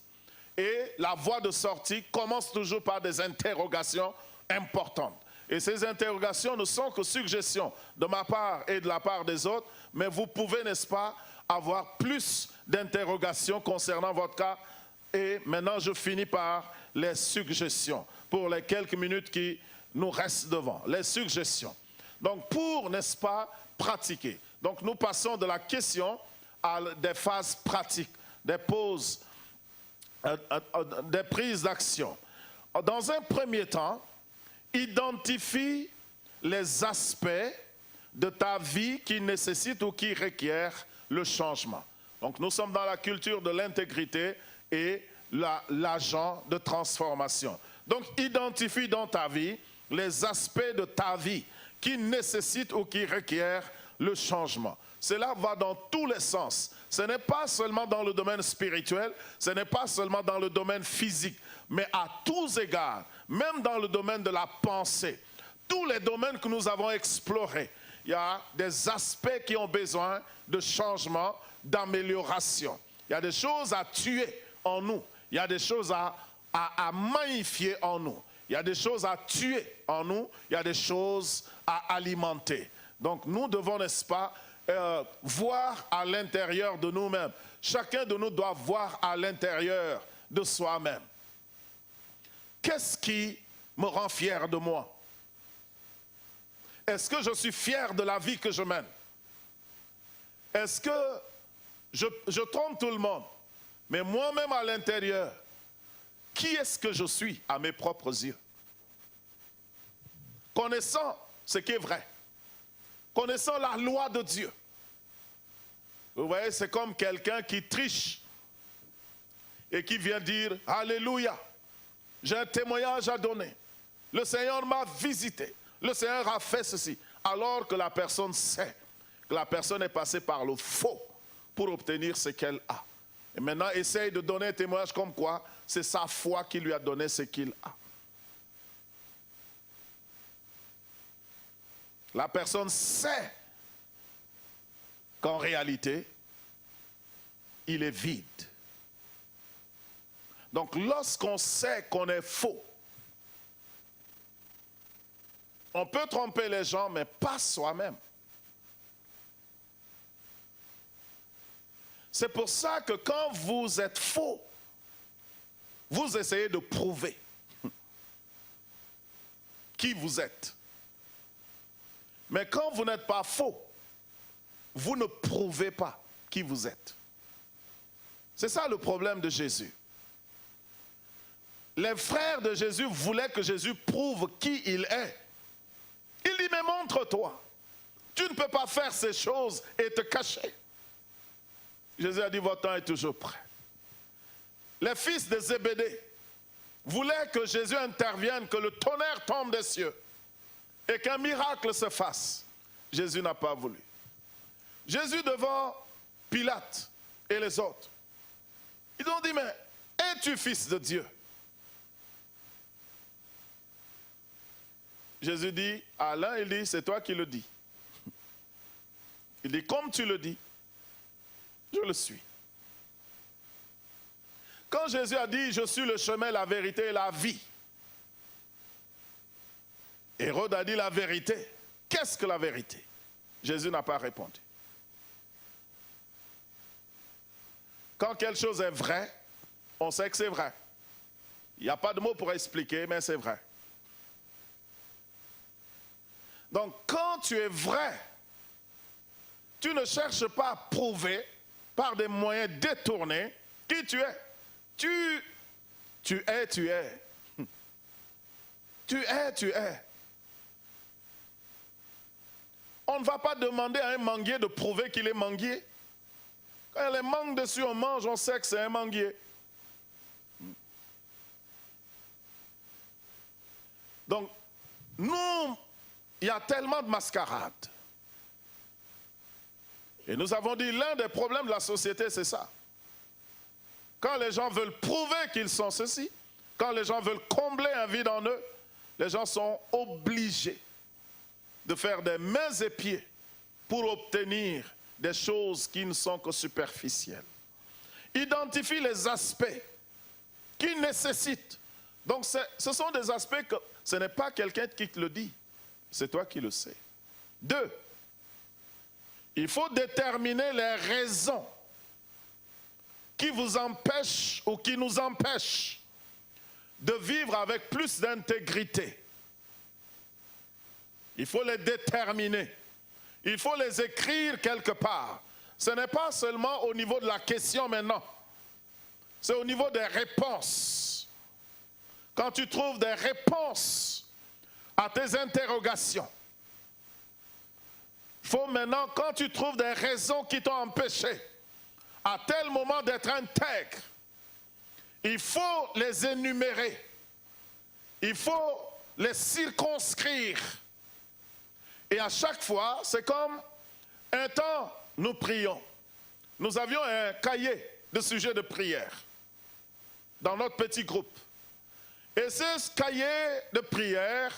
Et la voie de sortie commence toujours par des interrogations importantes. Et ces interrogations ne sont que suggestions de ma part et de la part des autres, mais vous pouvez, n'est-ce pas, avoir plus d'interrogations concernant votre cas. Et maintenant, je finis par les suggestions, pour les quelques minutes qui nous restent devant. Les suggestions. Donc, pour, n'est-ce pas, pratiquer. Donc, nous passons de la question à des phases pratiques, des pauses, des prises d'action. Dans un premier temps, identifie les aspects de ta vie qui nécessitent ou qui requièrent le changement. Donc nous sommes dans la culture de l'intégrité et l'agent de transformation. Donc identifie dans ta vie les aspects de ta vie qui nécessitent ou qui requièrent le changement. Cela va dans tous les sens. Ce n'est pas seulement dans le domaine spirituel, ce n'est pas seulement dans le domaine physique, mais à tous égards, même dans le domaine de la pensée. Tous les domaines que nous avons explorés, il y a des aspects qui ont besoin de changement, d'amélioration. Il y a des choses à tuer en nous. Il y a des choses à magnifier en nous. Il y a des choses à tuer en nous. Il y a des choses à alimenter. Donc nous devons, n'est-ce pas, voir à l'intérieur de nous-mêmes. Chacun de nous doit voir à l'intérieur de soi-même. Qu'est-ce qui me rend fier de moi? Est-ce que je suis fier de la vie que je mène? Est-ce que je trompe tout le monde? Mais moi-même à l'intérieur, qui est-ce que je suis à mes propres yeux? Connaissant ce qui est vrai, connaissant la loi de Dieu. Vous voyez, c'est comme quelqu'un qui triche et qui vient dire « Alléluia, j'ai un témoignage à donner. Le Seigneur m'a visité. Le Seigneur a fait ceci. » Alors que la personne sait que la personne est passée par le faux pour obtenir ce qu'elle a. Et maintenant, essaye de donner un témoignage comme quoi c'est sa foi qui lui a donné ce qu'il a. La personne sait qu'en réalité, il est vide. Donc lorsqu'on sait qu'on est faux, on peut tromper les gens, mais pas soi-même. C'est pour ça que quand vous êtes faux, vous essayez de prouver qui vous êtes. Mais quand vous n'êtes pas faux, vous ne prouvez pas qui vous êtes. C'est ça le problème de Jésus. Les frères de Jésus voulaient que Jésus prouve qui il est. Il dit, mais montre-toi. Tu ne peux pas faire ces choses et te cacher. Jésus a dit, votre temps est toujours prêt. Les fils de Zébédée voulaient que Jésus intervienne, que le tonnerre tombe des cieux et qu'un miracle se fasse. Jésus n'a pas voulu. Jésus devant Pilate et les autres, ils ont dit, mais es-tu fils de Dieu? Jésus dit à l'un, il dit, c'est toi qui le dis. Il dit, comme tu le dis, je le suis. Quand Jésus a dit, je suis le chemin, la vérité et la vie, Hérode a dit la vérité. Qu'est-ce que la vérité? Jésus n'a pas répondu. Quand quelque chose est vrai, on sait que c'est vrai. Il n'y a pas de mots pour expliquer, mais c'est vrai. Donc, quand tu es vrai, tu ne cherches pas à prouver par des moyens détournés qui tu es. Tu es. Tu es. On ne va pas demander à un manguier de prouver qu'il est manguier. Quand il y a les mangues dessus, on mange, on sait que c'est un manguier. Donc, nous, il y a tellement de mascarades. Et nous avons dit, l'un des problèmes de la société, c'est ça. Quand les gens veulent prouver qu'ils sont ceci, quand les gens veulent combler un vide en eux, les gens sont obligés de faire des mains et pieds pour obtenir des choses qui ne sont que superficielles. Identifie les aspects qui nécessitent. Donc ce sont des aspects que ce n'est pas quelqu'un qui te le dit, c'est toi qui le sais. 2, il faut déterminer les raisons qui vous empêchent ou qui nous empêchent de vivre avec plus d'intégrité. Il faut les déterminer. Il faut les écrire quelque part. Ce n'est pas seulement au niveau de la question maintenant. C'est au niveau des réponses. Quand tu trouves des réponses à tes interrogations, il faut maintenant, quand tu trouves des raisons qui t'ont empêché à tel moment d'être intègre, il faut les énumérer. Il faut les circonscrire. Et à chaque fois, c'est comme un temps, nous prions. Nous avions un cahier de sujets de prière dans notre petit groupe. Et ce cahier de prière,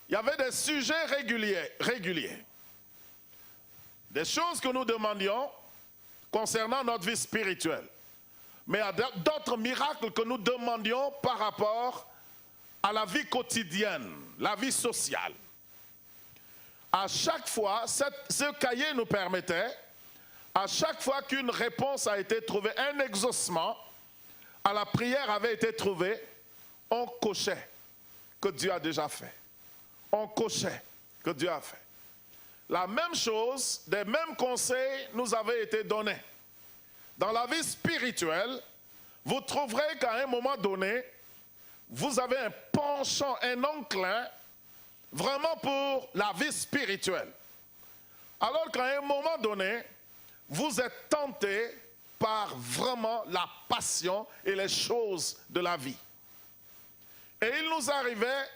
il y avait des sujets réguliers. Des choses que nous demandions concernant notre vie spirituelle. Mais il y a d'autres miracles que nous demandions par rapport à la vie quotidienne, la vie sociale. À chaque fois, ce cahier nous permettait, à chaque fois qu'une réponse a été trouvée, un exaucement à la prière avait été trouvé, on cochait que Dieu a déjà fait. On cochait que Dieu a fait. La même chose, des mêmes conseils nous avaient été donnés. Dans la vie spirituelle, vous trouverez qu'à un moment donné, vous avez un penchant, un enclin, vraiment pour la vie spirituelle. Alors qu'à un moment donné, vous êtes tenté par vraiment la passion et les choses de la vie. Et il nous arrivait,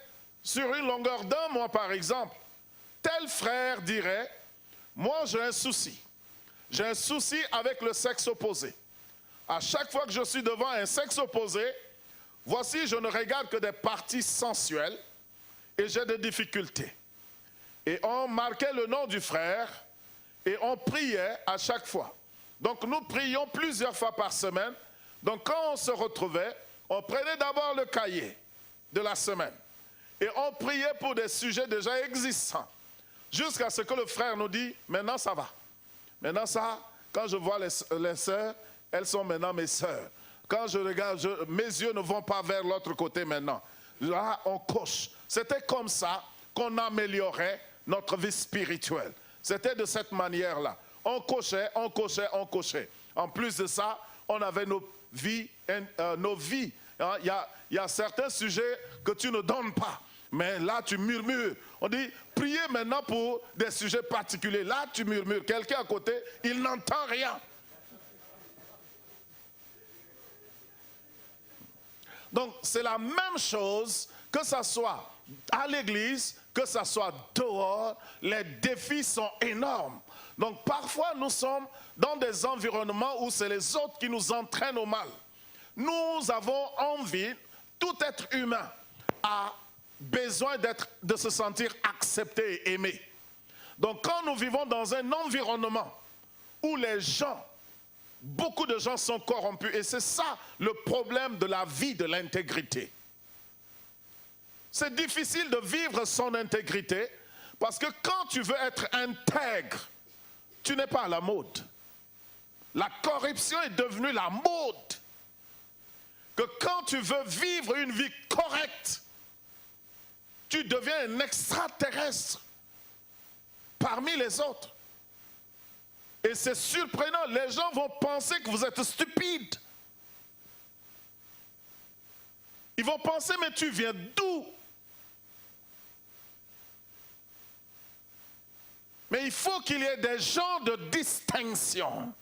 sur une longueur d'un mois par exemple, tel frère dirait, moi j'ai un souci. J'ai un souci avec le sexe opposé. À chaque fois que je suis devant un sexe opposé, voici, je ne regarde que des parties sensuelles et j'ai des difficultés. Et on marquait le nom du frère et on priait à chaque fois. Donc nous prions plusieurs fois par semaine. Donc quand on se retrouvait, on prenait d'abord le cahier de la semaine et on priait pour des sujets déjà existants. Jusqu'à ce que le frère nous dit, maintenant ça va. Maintenant ça, quand je vois les sœurs, elles sont maintenant mes sœurs. Quand je regarde, mes yeux ne vont pas vers l'autre côté maintenant. Là, on coche. C'était comme ça qu'on améliorait notre vie spirituelle. C'était de cette manière-là. On cochait, on cochait, on cochait. En plus de ça, on avait nos vies. Hein. Il y a certains sujets que tu ne donnes pas. Mais là, tu murmures. On dit, priez maintenant pour des sujets particuliers. Là, tu murmures. Quelqu'un à côté, il n'entend rien. Donc, c'est la même chose, que ce soit à l'église, que ce soit dehors, les défis sont énormes. Donc, parfois, nous sommes dans des environnements où c'est les autres qui nous entraînent au mal. Nous avons envie, tout être humain a besoin de se sentir accepté et aimé. Donc, quand nous vivons dans un environnement où les gens, beaucoup de gens sont corrompus, et c'est ça le problème de la vie de l'intégrité. C'est difficile de vivre son intégrité parce que quand tu veux être intègre, tu n'es pas à la mode. La corruption est devenue la mode. Que quand tu veux vivre une vie correcte, tu deviens un extraterrestre parmi les autres. Et c'est surprenant, les gens vont penser que vous êtes stupide. Ils vont penser, mais tu viens d'où? Mais il faut qu'il y ait des gens de distinction.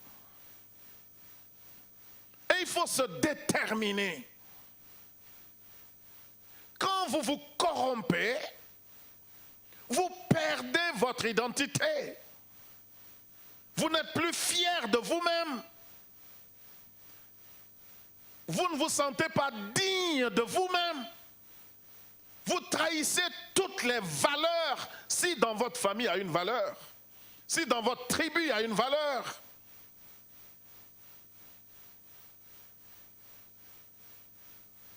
Et il faut se déterminer. Quand vous vous corrompez, vous perdez votre identité. Vous n'êtes plus fier de vous-même. Vous ne vous sentez pas digne de vous-même. Vous trahissez toutes les valeurs. Si dans votre famille il y a une valeur, si dans votre tribu il y a une valeur,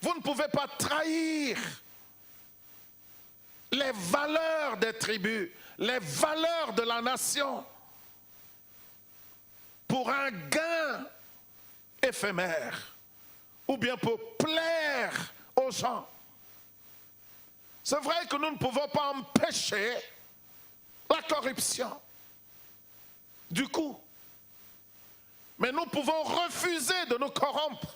vous ne pouvez pas trahir les valeurs des tribus, les valeurs de la nation pour un gain éphémère ou bien pour plaire aux gens. C'est vrai que nous ne pouvons pas empêcher la corruption du coup, mais nous pouvons refuser de nous corrompre.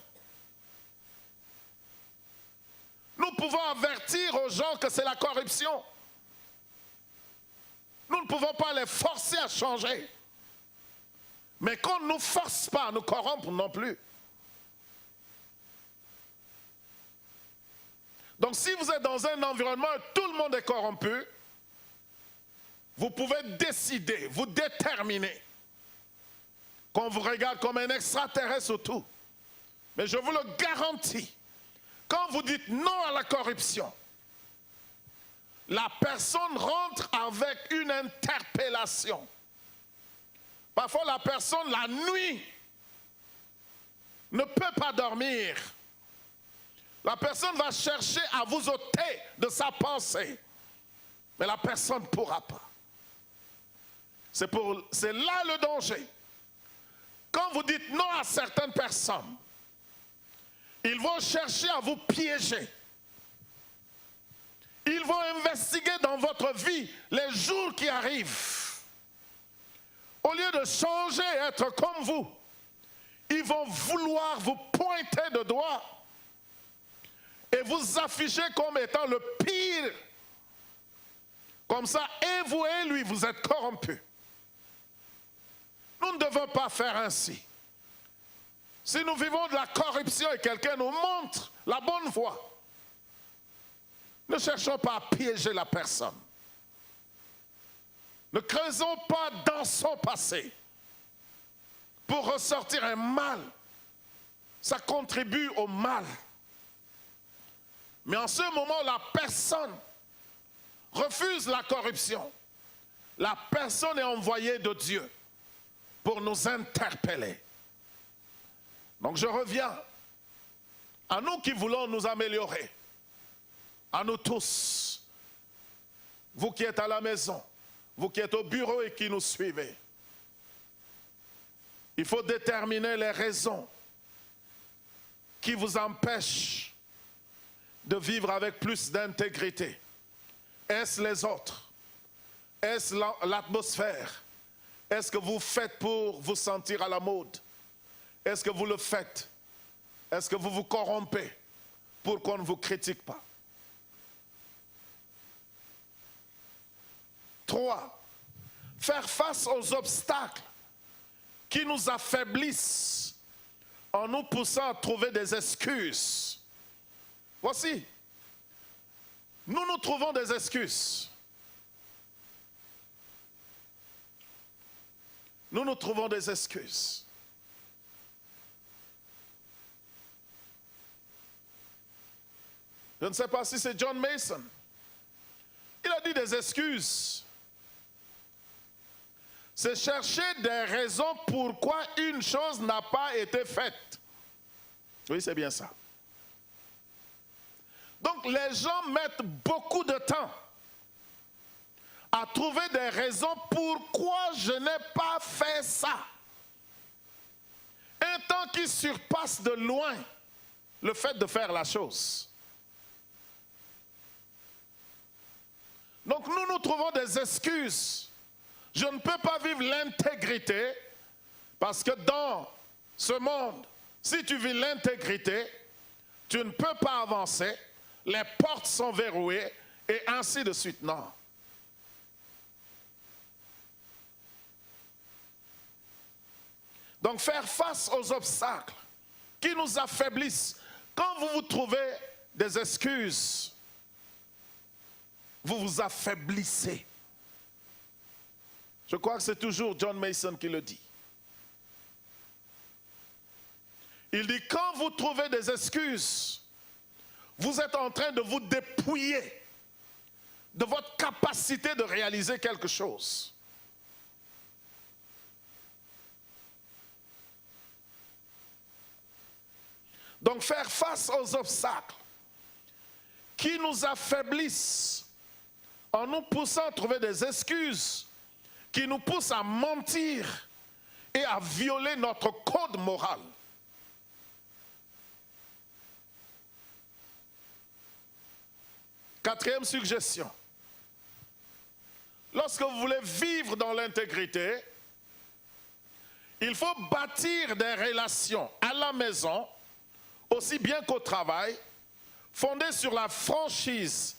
Nous pouvons avertir aux gens que c'est la corruption. Nous ne pouvons pas les forcer à changer. Mais qu'on ne nous force pas à nous corrompre non plus. Donc si vous êtes dans un environnement où tout le monde est corrompu, vous pouvez décider, vous déterminer qu'on vous regarde comme un extraterrestre ou tout. Mais je vous le garantis, quand vous dites non à la corruption, la personne rentre avec une interpellation. Parfois la personne, la nuit, ne peut pas dormir. La personne va chercher à vous ôter de sa pensée. Mais la personne ne pourra pas. C'est là le danger. Quand vous dites non à certaines personnes, ils vont chercher à vous piéger. Ils vont investiguer dans votre vie les jours qui arrivent. Au lieu de changer et être comme vous, ils vont vouloir vous pointer de doigt et vous afficher comme étant le pire. Comme ça, et vous et lui, vous êtes corrompus. Nous ne devons pas faire ainsi. Si nous vivons de la corruption et quelqu'un nous montre la bonne voie, ne cherchons pas à piéger la personne. Ne creusons pas dans son passé pour ressortir un mal. Ça contribue au mal. Mais en ce moment, la personne refuse la corruption. La personne est envoyée de Dieu pour nous interpeller. Donc je reviens à nous qui voulons nous améliorer, à nous tous, vous qui êtes à la maison, vous qui êtes au bureau et qui nous suivez. Il faut déterminer les raisons qui vous empêchent de vivre avec plus d'intégrité. Est-ce les autres? Est-ce l'atmosphère? Est-ce que vous faites pour vous sentir à la mode? Est-ce que vous le faites? Est-ce que vous vous corrompez pour qu'on ne vous critique pas? 3. Faire face aux obstacles qui nous affaiblissent en nous poussant à trouver des excuses. Voici, nous trouvons des excuses. Nous trouvons des excuses. Je ne sais pas si c'est John Mason. Il a dit des excuses. C'est chercher des raisons pourquoi une chose n'a pas été faite. Oui, c'est bien ça. Donc les gens mettent beaucoup de temps à trouver des raisons pourquoi je n'ai pas fait ça. Un temps qui surpasse de loin le fait de faire la chose. Donc nous trouvons des excuses. Je ne peux pas vivre l'intégrité parce que dans ce monde, si tu vis l'intégrité, tu ne peux pas avancer, les portes sont verrouillées et ainsi de suite. Non. Donc faire face aux obstacles qui nous affaiblissent. Quand vous vous trouvez des excuses, vous vous affaiblissez. Je crois que c'est toujours John Mason qui le dit. Il dit, quand vous trouvez des excuses, vous êtes en train de vous dépouiller de votre capacité de réaliser quelque chose. Donc faire face aux obstacles qui nous affaiblissent en nous poussant à trouver des excuses qui nous poussent à mentir et à violer notre code moral. Quatrième suggestion. Lorsque vous voulez vivre dans l'intégrité, il faut bâtir des relations à la maison, aussi bien qu'au travail, fondées sur la franchise.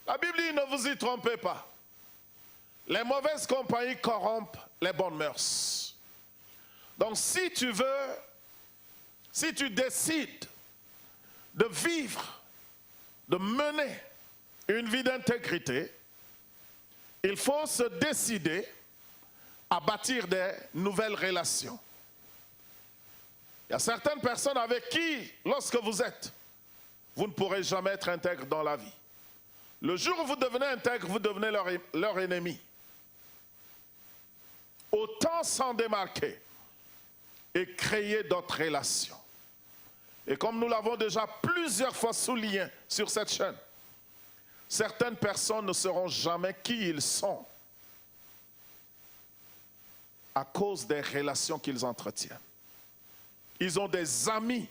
La Bible dit, ne vous y trompez pas. Les mauvaises compagnies corrompent les bonnes mœurs. Donc si tu décides de vivre, de mener une vie d'intégrité, il faut se décider à bâtir des nouvelles relations. Il y a certaines personnes avec qui, lorsque vous ne pourrez jamais être intègre dans la vie. Le jour où vous devenez intègre, vous devenez leur ennemi. Autant s'en démarquer et créer d'autres relations. Et comme nous l'avons déjà plusieurs fois souligné sur cette chaîne, certaines personnes ne sauront jamais qui ils sont à cause des relations qu'ils entretiennent. Ils ont des amis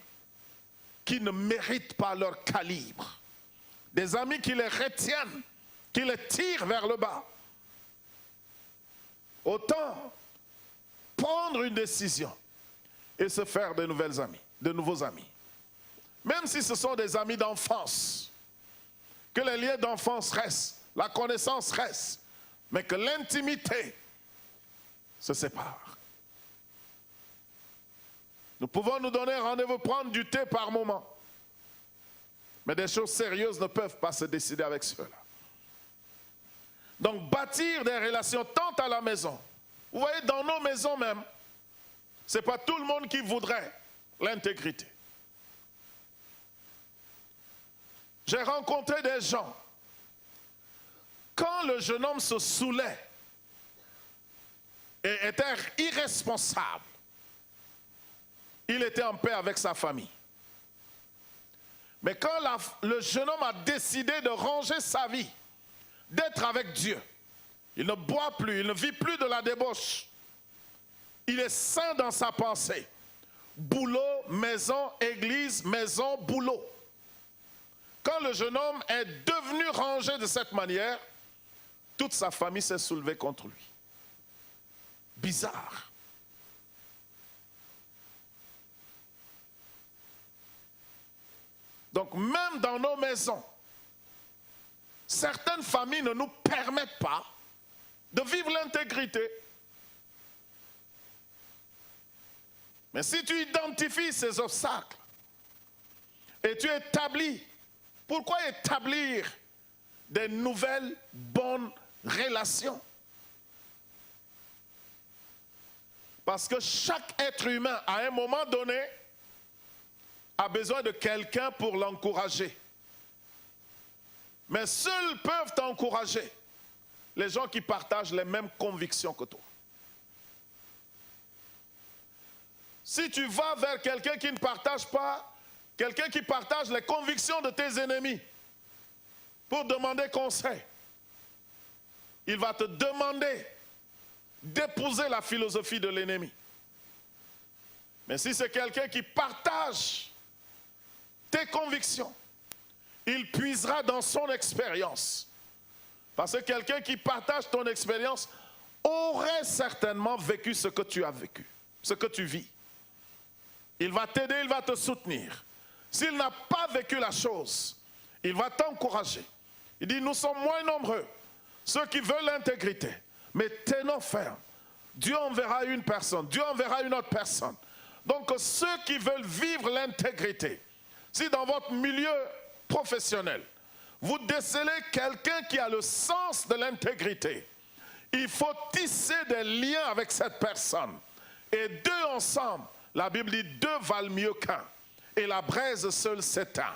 qui ne méritent pas leur calibre. Des amis qui les retiennent, qui les tirent vers le bas. Autant prendre une décision et se faire de nouveaux amis. Même si ce sont des amis d'enfance, que les liens d'enfance restent, la connaissance reste, mais que l'intimité se sépare. Nous pouvons nous donner rendez-vous, prendre du thé par moment, mais des choses sérieuses ne peuvent pas se décider avec cela. Donc bâtir des relations tant à la maison. Vous voyez, dans nos maisons même, ce n'est pas tout le monde qui voudrait l'intégrité. J'ai rencontré des gens, quand le jeune homme se saoulait et était irresponsable, il était en paix avec sa famille. Mais quand le jeune homme a décidé de ranger sa vie, d'être avec Dieu, il ne boit plus, il ne vit plus de la débauche. Il est sain dans sa pensée. Boulot, maison, église, maison, boulot. Quand le jeune homme est devenu rangé de cette manière, toute sa famille s'est soulevée contre lui. bizarre. Donc même dans nos maisons, certaines familles ne nous permettent pas de vivre l'intégrité. Mais si tu identifies ces obstacles et tu établis, pourquoi établir des nouvelles bonnes relations? Parce que chaque être humain, à un moment donné, a besoin de quelqu'un pour l'encourager. Mais seuls peuvent t'encourager les gens qui partagent les mêmes convictions que toi. Si tu vas vers quelqu'un qui ne partage pas, quelqu'un qui partage les convictions de tes ennemis pour demander conseil, il va te demander d'épouser la philosophie de l'ennemi. Mais si c'est quelqu'un qui partage tes convictions, il puisera dans son expérience. Parce que quelqu'un qui partage ton expérience aurait certainement vécu ce que tu as vécu, ce que tu vis. Il va t'aider, il va te soutenir. S'il n'a pas vécu la chose, il va t'encourager. Il dit, nous sommes moins nombreux, ceux qui veulent l'intégrité, mais tenons ferme. Dieu enverra une personne, Dieu enverra une autre personne. Donc ceux qui veulent vivre l'intégrité, si dans votre milieu professionnel, vous décelez quelqu'un qui a le sens de l'intégrité, il faut tisser des liens avec cette personne. Et deux ensemble, la Bible dit, deux valent mieux qu'un. Et la braise seule s'éteint.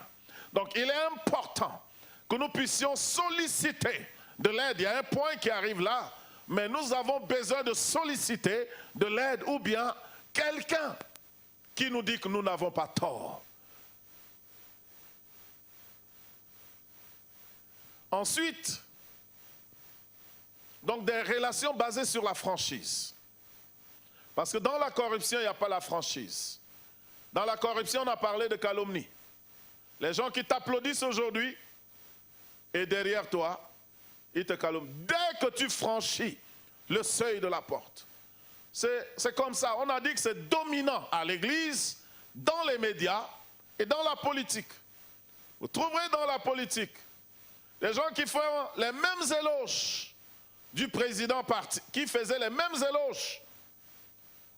Donc il est important que nous puissions solliciter de l'aide. Il y a un point qui arrive là, mais nous avons besoin de solliciter de l'aide ou bien quelqu'un qui nous dit que nous n'avons pas tort. Ensuite, donc des relations basées sur la franchise. Parce que dans la corruption, il n'y a pas la franchise. Dans la corruption, on a parlé de calomnie. Les gens qui t'applaudissent aujourd'hui, et derrière toi, ils te calomnient. Dès que tu franchis le seuil de la porte, c'est comme ça. On a dit que c'est dominant à l'église, dans les médias et dans la politique. Vous trouverez dans la politique des gens qui font les mêmes éloges du président parti, qui faisaient les mêmes éloges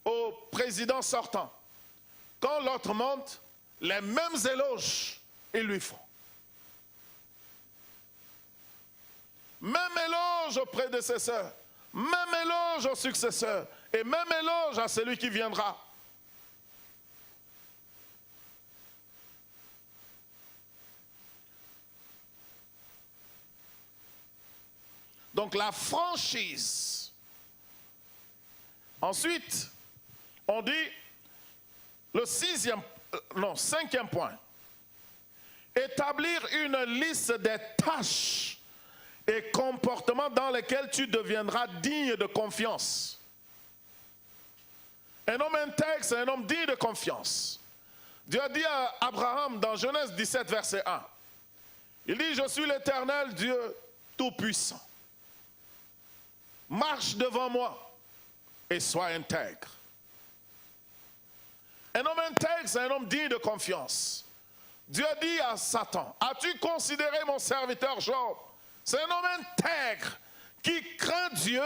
au président sortant. Quand l'autre monte, les mêmes éloges, ils lui font. Même éloge au prédécesseur, même éloge au successeur, et même éloge à celui qui viendra. Donc la franchise. Ensuite, on dit le cinquième point. Établir une liste des tâches et comportements dans lesquels tu deviendras digne de confiance. Un homme intègre, c'est un homme digne de confiance. Dieu a dit à Abraham dans Genèse 17, verset 1, il dit, je suis l'Éternel Dieu Tout-Puissant. Marche devant moi et sois intègre. Un homme intègre, c'est un homme digne de confiance. Dieu dit à Satan, as-tu considéré mon serviteur Job? C'est un homme intègre qui craint Dieu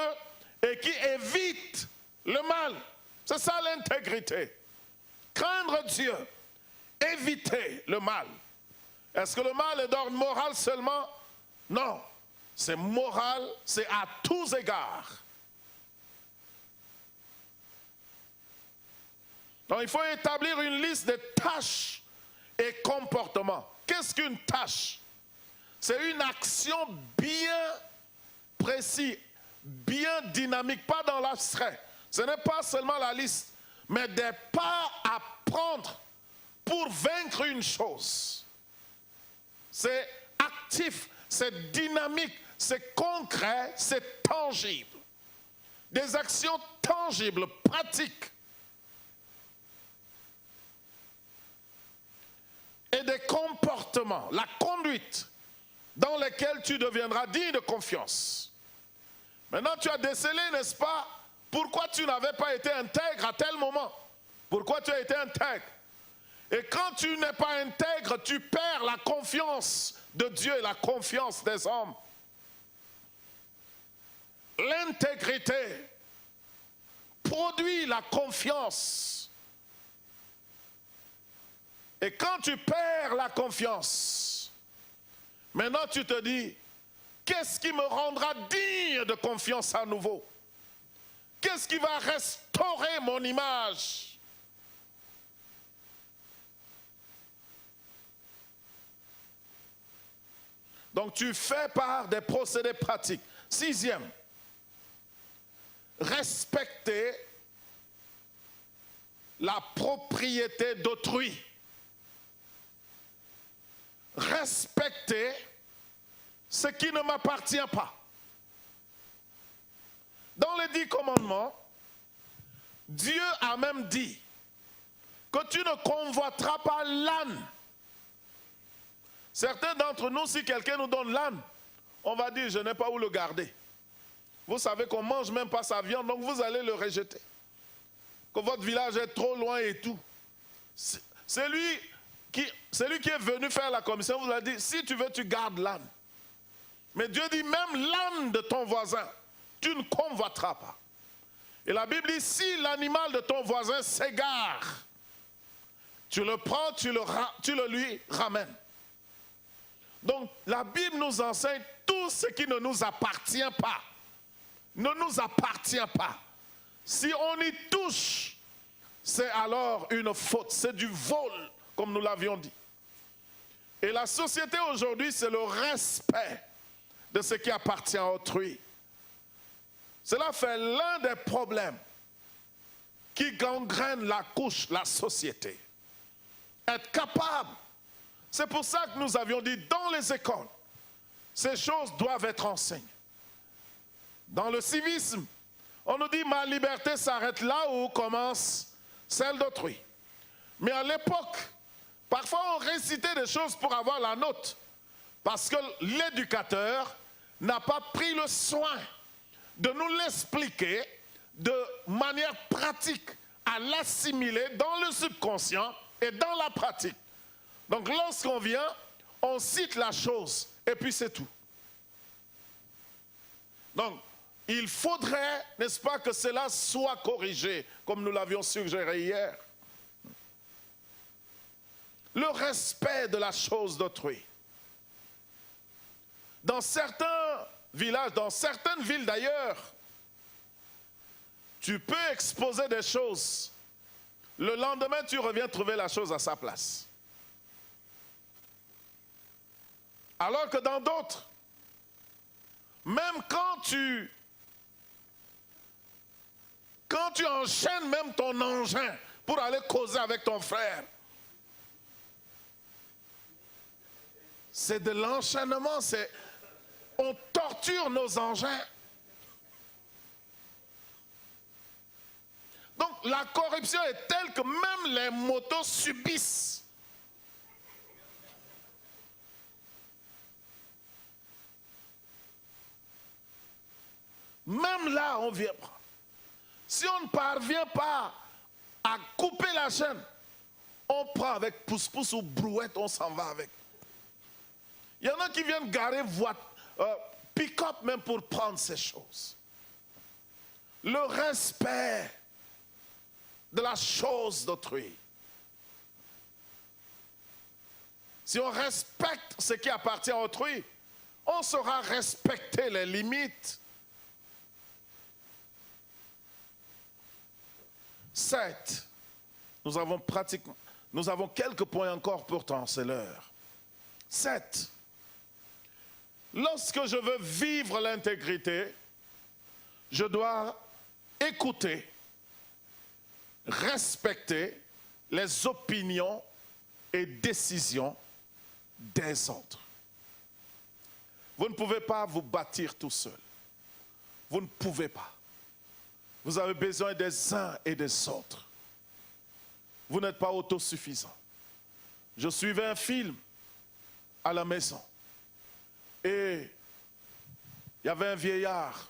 et qui évite le mal. C'est ça l'intégrité. Craindre Dieu, éviter le mal. Est-ce que le mal est d'ordre moral seulement? Non. C'est moral, c'est à tous égards. Donc il faut établir une liste de tâches et comportements. Qu'est-ce qu'une tâche? C'est une action bien précise, bien dynamique, pas dans l'abstrait. Ce n'est pas seulement la liste, mais des pas à prendre pour vaincre une chose. C'est actif, c'est dynamique, c'est concret, c'est tangible. Des actions tangibles, pratiques. Et des comportements, la conduite dans lesquels tu deviendras digne de confiance. Maintenant, tu as décelé, n'est-ce pas, Pourquoi tu n'avais pas été intègre à tel moment? Pourquoi tu as été intègre? Et quand tu n'es pas intègre, tu perds la confiance de Dieu et la confiance des hommes. L'intégrité produit la confiance. Et quand tu perds la confiance, maintenant tu te dis, qu'est-ce qui me rendra digne de confiance à nouveau? Qu'est-ce qui va restaurer mon image? Donc tu fais par des procédés pratiques. 6e, respecter la propriété d'autrui. Respecter ce qui ne m'appartient pas. Dans les 10 commandements, Dieu a même dit que tu ne convoiteras pas l'âne. Certains d'entre nous, si quelqu'un nous donne l'âne, on va dire, je n'ai pas où le garder. Vous savez qu'on ne mange même pas sa viande, donc vous allez le rejeter. Que votre village est trop loin et tout. C'est lui qui est venu faire la commission, vous a dit, si tu veux, tu gardes l'âne. Mais Dieu dit, même l'âne de ton voisin, tu ne convoiteras pas. Et la Bible dit, si l'animal de ton voisin s'égare, tu le prends, tu le lui ramènes. Donc la Bible nous enseigne tout ce qui ne nous appartient pas. Ne nous appartient pas. Si on y touche, c'est alors une faute, c'est du vol, comme nous l'avions dit. Et la société aujourd'hui, c'est le respect de ce qui appartient à autrui. Cela fait l'un des problèmes qui gangrènent la couche, la société. Être capable. C'est pour ça que nous avions dit, dans les écoles, ces choses doivent être enseignées. Dans le civisme, on nous dit, ma liberté s'arrête là où commence celle d'autrui. Mais à l'époque, parfois on récitait des choses pour avoir la note, parce que l'éducateur n'a pas pris le soin de nous l'expliquer de manière pratique, à l'assimiler dans le subconscient et dans la pratique. Donc lorsqu'on vient, on cite la chose et puis c'est tout. Donc il faudrait, n'est-ce pas, que cela soit corrigé, comme nous l'avions suggéré hier. Le respect de la chose d'autrui. Dans certains villages, dans certaines villes d'ailleurs, tu peux exposer des choses. Le lendemain, tu reviens trouver la chose à sa place. Alors que dans d'autres, même quand tu enchaînes même ton engin pour aller causer avec ton frère, c'est de l'enchaînement, on torture nos engins. Donc la corruption est telle que même les motos subissent. Même là, on vient prendre. Si on ne parvient pas à couper la chaîne, on prend avec pouce-pouce ou brouette, on s'en va avec. Il y en a qui viennent garer pick-up même pour prendre ces choses. Le respect de la chose d'autrui. Si on respecte ce qui appartient à autrui, on saura respecter les limites. 7. Nous avons quelques points encore, pourtant c'est l'heure. 7. Lorsque je veux vivre l'intégrité, je dois écouter, respecter les opinions et décisions des autres. Vous ne pouvez pas vous bâtir tout seul. Vous ne pouvez pas. Vous avez besoin des uns et des autres. Vous n'êtes pas autosuffisant. Je suivais un film à la maison. Et il y avait un vieillard,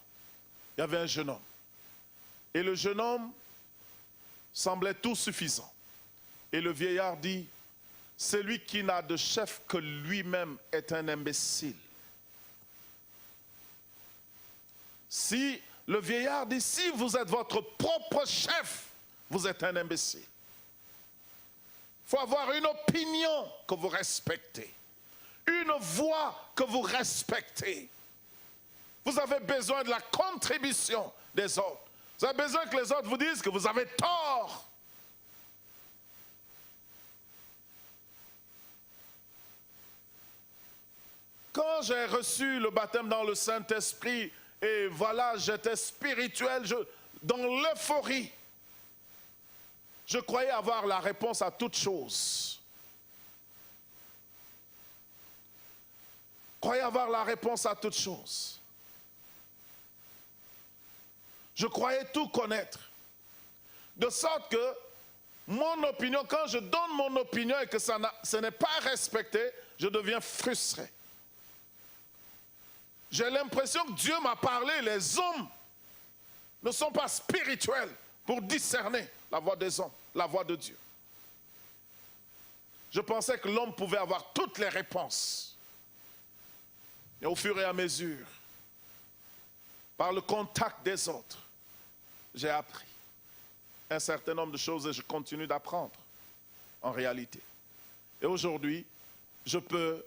il y avait un jeune homme. Et le jeune homme semblait tout suffisant. Et le vieillard dit, celui qui n'a de chef que lui-même est un imbécile. Si le vieillard dit, si vous êtes votre propre chef, vous êtes un imbécile. Il faut avoir une opinion que vous respectez, une voix que vous respectez. Vous avez besoin de la contribution des autres. Vous avez besoin que les autres vous disent que vous avez tort. Quand j'ai reçu le baptême dans le Saint-Esprit, et voilà, j'étais spirituel, dans l'euphorie, je croyais avoir la réponse à toutes choses. Je croyais avoir la réponse à toutes choses. Je croyais tout connaître. De sorte que mon opinion, quand je donne mon opinion et que ce n'est pas respecté, je deviens frustré. J'ai l'impression que Dieu m'a parlé, les hommes ne sont pas spirituels pour discerner la voix des hommes, la voix de Dieu. Je pensais que l'homme pouvait avoir toutes les réponses. Et au fur et à mesure, par le contact des autres, j'ai appris un certain nombre de choses et je continue d'apprendre en réalité. Et aujourd'hui, je peux,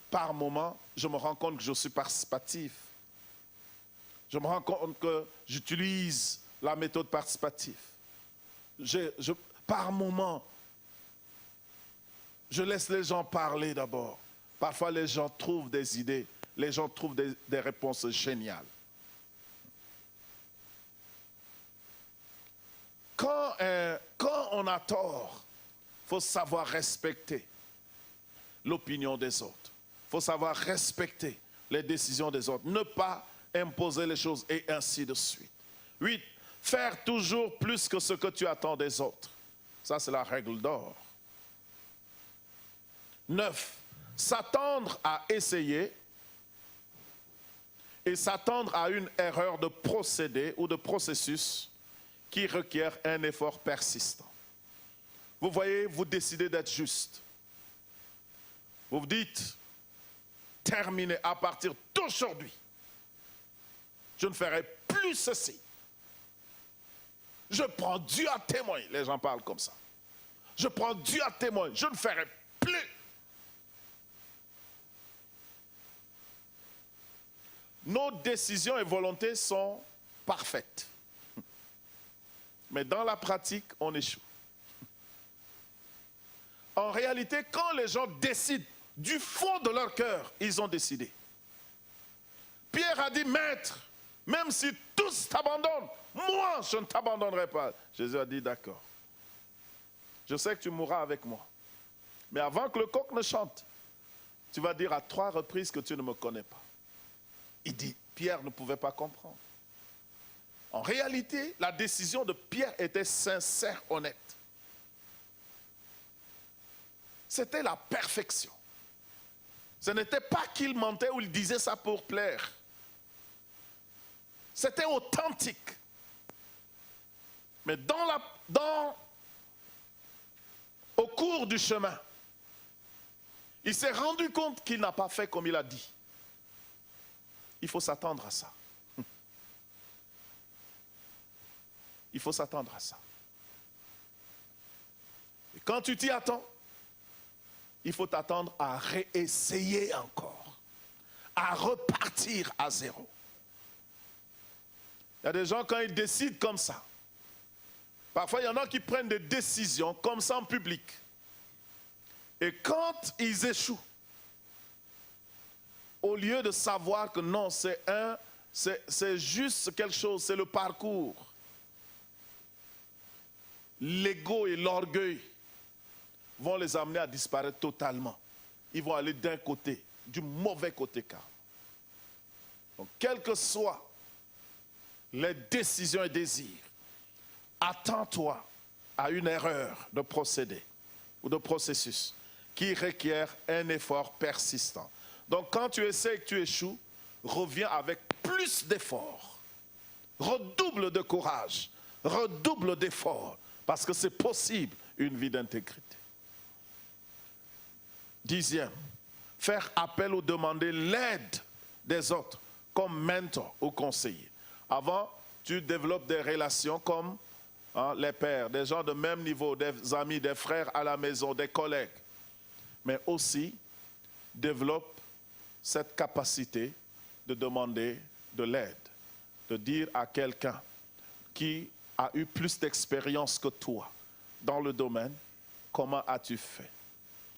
par moment, je me rends compte que je suis participatif. Je me rends compte que j'utilise la méthode participative. Par moment, je laisse les gens parler d'abord. Parfois, les gens trouvent des idées, les gens trouvent des réponses géniales. Quand on a tort, il faut savoir respecter l'opinion des autres. Il faut savoir respecter les décisions des autres. Ne pas imposer les choses et ainsi de suite. 8. Faire toujours plus que ce que tu attends des autres. Ça, c'est la règle d'or. 9. S'attendre à essayer et s'attendre à une erreur de procédé ou de processus qui requiert un effort persistant. Vous voyez, vous décidez d'être juste. Vous vous dites, terminé à partir d'aujourd'hui, je ne ferai plus ceci. Je prends Dieu à témoin. Les gens parlent comme ça. Je prends Dieu à témoin. Je ne ferai plus. Nos décisions et volontés sont parfaites. Mais dans la pratique, on échoue. En réalité, quand les gens décident du fond de leur cœur, ils ont décidé. Pierre a dit, Maître, même si tous t'abandonnent, moi, je ne t'abandonnerai pas. Jésus a dit, d'accord. Je sais que tu mourras avec moi. Mais avant que le coq ne chante, tu vas dire à 3 reprises que tu ne me connais pas. Il dit, Pierre ne pouvait pas comprendre. En réalité, la décision de Pierre était sincère, honnête. C'était la perfection. Ce n'était pas qu'il mentait ou il disait ça pour plaire. C'était authentique. Mais au cours du chemin, il s'est rendu compte qu'il n'a pas fait comme il a dit. Il faut s'attendre à ça. Il faut s'attendre à ça. Et quand tu t'y attends, il faut t'attendre à réessayer encore, à repartir à zéro. Il y a des gens, quand ils décident comme ça, parfois il y en a qui prennent des décisions comme ça en public. Et quand ils échouent, au lieu de savoir que non, c'est juste quelque chose, c'est le parcours, l'ego et l'orgueil vont les amener à disparaître totalement. Ils vont aller d'un côté, du mauvais côté carrément. Donc, quelles que soient les décisions et désirs, attends-toi à une erreur de procédé ou de processus qui requiert un effort persistant. Donc, quand tu essaies et que tu échoues, reviens avec plus d'efforts. Redouble de courage. redouble d'efforts parce que c'est possible une vie d'intégrité. 10e, faire appel ou demander l'aide des autres comme mentor ou conseiller. Avant, tu développes des relations comme les pères, des gens de même niveau, des amis, des frères à la maison, des collègues. Mais aussi, développe cette capacité de demander de l'aide, de dire à quelqu'un qui a eu plus d'expérience que toi dans le domaine, comment as-tu fait?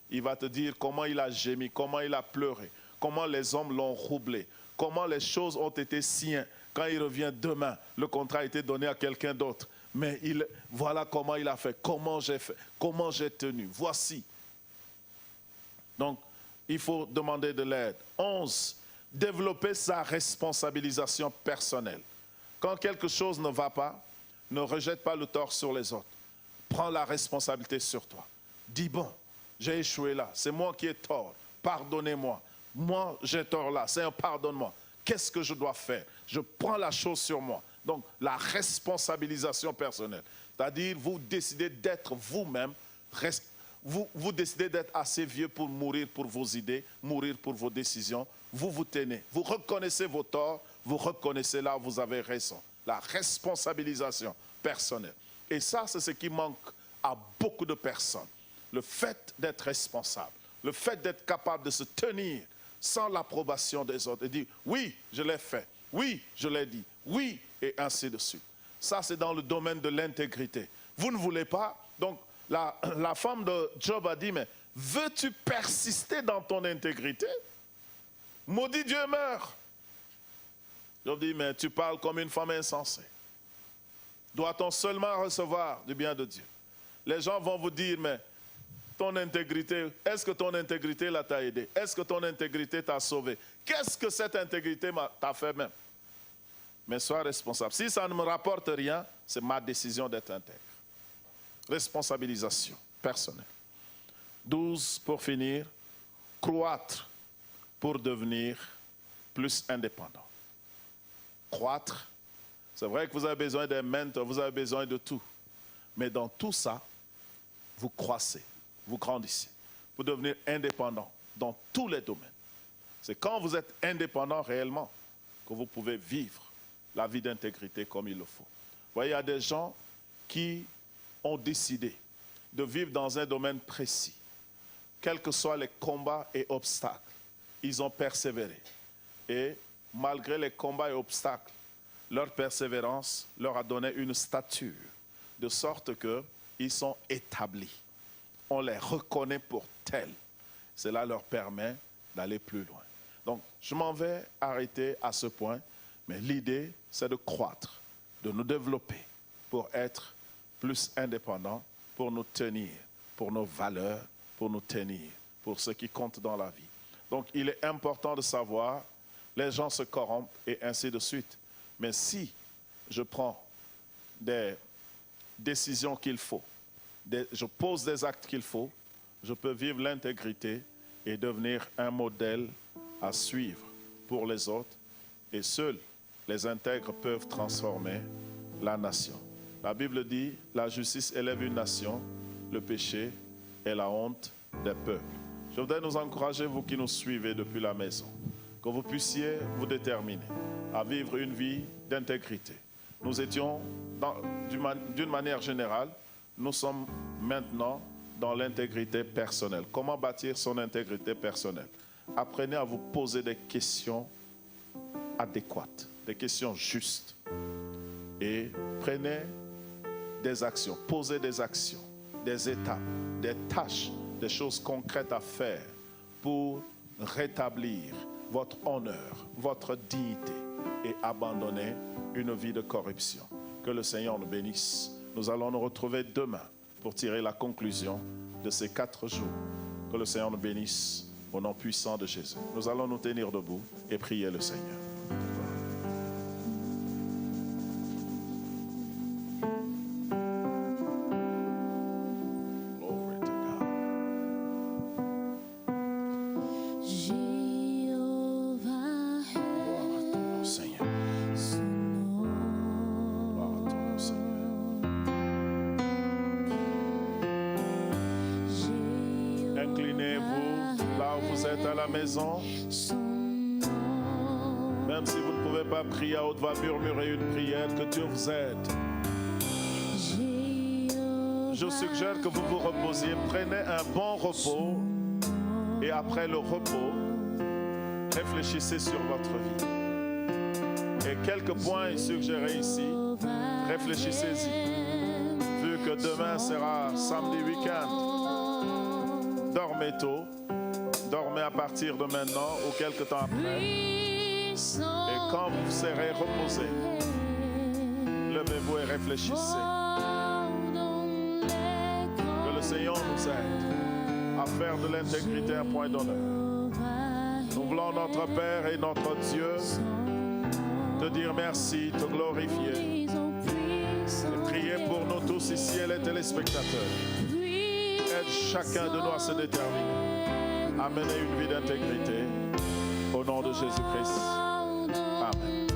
Il va te dire comment il a gémi, comment il a pleuré, comment les hommes l'ont roublé, comment les choses ont été siennes. Quand il revient demain, le contrat a été donné à quelqu'un d'autre. Mais voilà comment il a fait, comment j'ai fait, comment j'ai tenu. Voici. Donc, il faut demander de l'aide. 11. Développer sa responsabilisation personnelle. Quand quelque chose ne va pas, ne rejette pas le tort sur les autres. Prends la responsabilité sur toi. Dis bon, j'ai échoué là, c'est moi qui ai tort. Pardonnez-moi. Moi, j'ai tort là, c'est un pardonne-moi. Qu'est-ce que je dois faire? Je prends la chose sur moi. Donc, la responsabilisation personnelle. C'est-à-dire, vous décidez d'être vous-même, vous décidez d'être assez vieux pour mourir pour vos idées, mourir pour vos décisions. Vous vous tenez. Vous reconnaissez vos torts, vous reconnaissez là où vous avez raison. La responsabilisation personnelle. Et ça, c'est ce qui manque à beaucoup de personnes. Le fait d'être responsable, le fait d'être capable de se tenir sans l'approbation des autres et dire « oui, je l'ai fait, oui, je l'ai dit, oui » et ainsi de suite. Ça, c'est dans le domaine de l'intégrité. Vous ne voulez pas, donc la femme de Job a dit « mais veux-tu persister dans ton intégrité? Maudit Dieu meurt. » Job dit « mais tu parles comme une femme insensée. Doit-on seulement recevoir du bien de Dieu? » Les gens vont vous dire « mais ton intégrité, est-ce que ton intégrité t'a aidé? Est-ce que ton intégrité t'a sauvé? Qu'est-ce que cette intégrité t'a fait même? » Mais sois responsable. Si ça ne me rapporte rien, c'est ma décision d'être intègre. Responsabilisation personnelle. 12, pour finir, croître pour devenir plus indépendant. Croître, c'est vrai que vous avez besoin d'un mentor, vous avez besoin de tout. Mais dans tout ça, vous croissez, vous grandissez pour devenir indépendant dans tous les domaines. C'est quand vous êtes indépendant réellement que vous pouvez vivre la vie d'intégrité comme il le faut. Vous voyez, il y a des gens qui ont décidé de vivre dans un domaine précis. Quels que soient les combats et obstacles, ils ont persévéré. Et malgré les combats et obstacles, leur persévérance leur a donné une stature, de sorte qu'ils sont établis. On les reconnaît pour tels. Cela leur permet d'aller plus loin. Donc, je m'en vais arrêter à ce point, mais l'idée, c'est de croître, de nous développer pour être plus indépendants, pour nous tenir, pour nos valeurs, pour nous tenir, pour ce qui compte dans la vie. Donc, il est important de savoir, les gens se corrompent et ainsi de suite. Mais si je prends des décisions qu'il faut, je pose des actes qu'il faut, je peux vivre l'intégrité et devenir un modèle à suivre pour les autres. Et seuls les intègres peuvent transformer la nation. La Bible dit, la justice élève une nation, le péché est la honte des peuples. Je voudrais nous encourager, vous qui nous suivez depuis la maison, que vous puissiez vous déterminer à vivre une vie d'intégrité. Nous étions, d'une manière générale, nous sommes maintenant dans l'intégrité personnelle. Comment bâtir son intégrité personnelle? Apprenez à vous poser des questions adéquates, des questions justes. Et prenez des actions, posez des actions, des étapes, des tâches, des choses concrètes à faire pour rétablir votre honneur, votre dignité et abandonner une vie de corruption. Que le Seigneur nous bénisse. Nous allons nous retrouver demain pour tirer la conclusion de ces 4 jours. Que le Seigneur nous bénisse au nom puissant de Jésus. Nous allons nous tenir debout et prier le Seigneur. Gloire à ton nom, Seigneur. Gloire à ton nom, Seigneur. Inclinez-vous là où vous êtes à la maison. Même si vous ne pouvez pas prier à haute voix, murmurer une prière, que Dieu vous aide. Je suggère que vous vous reposiez. Prenez un bon repos. Et après le repos, réfléchissez sur votre vie. Et quelques points suggérés ici, réfléchissez-y. Vu que demain sera samedi week-end, dormez tôt, dormez à partir de maintenant ou quelque temps après. Et quand vous serez reposé, levez-vous et réfléchissez. Que le Seigneur nous aide à faire de l'intégrité un point d'honneur. Nous voulons, notre Père et notre Dieu, te dire merci, te glorifier et prier pour nous tous ici et les téléspectateurs. Aide chacun de nous à se déterminer à mener une vie d'intégrité au nom de Jésus-Christ. Amen.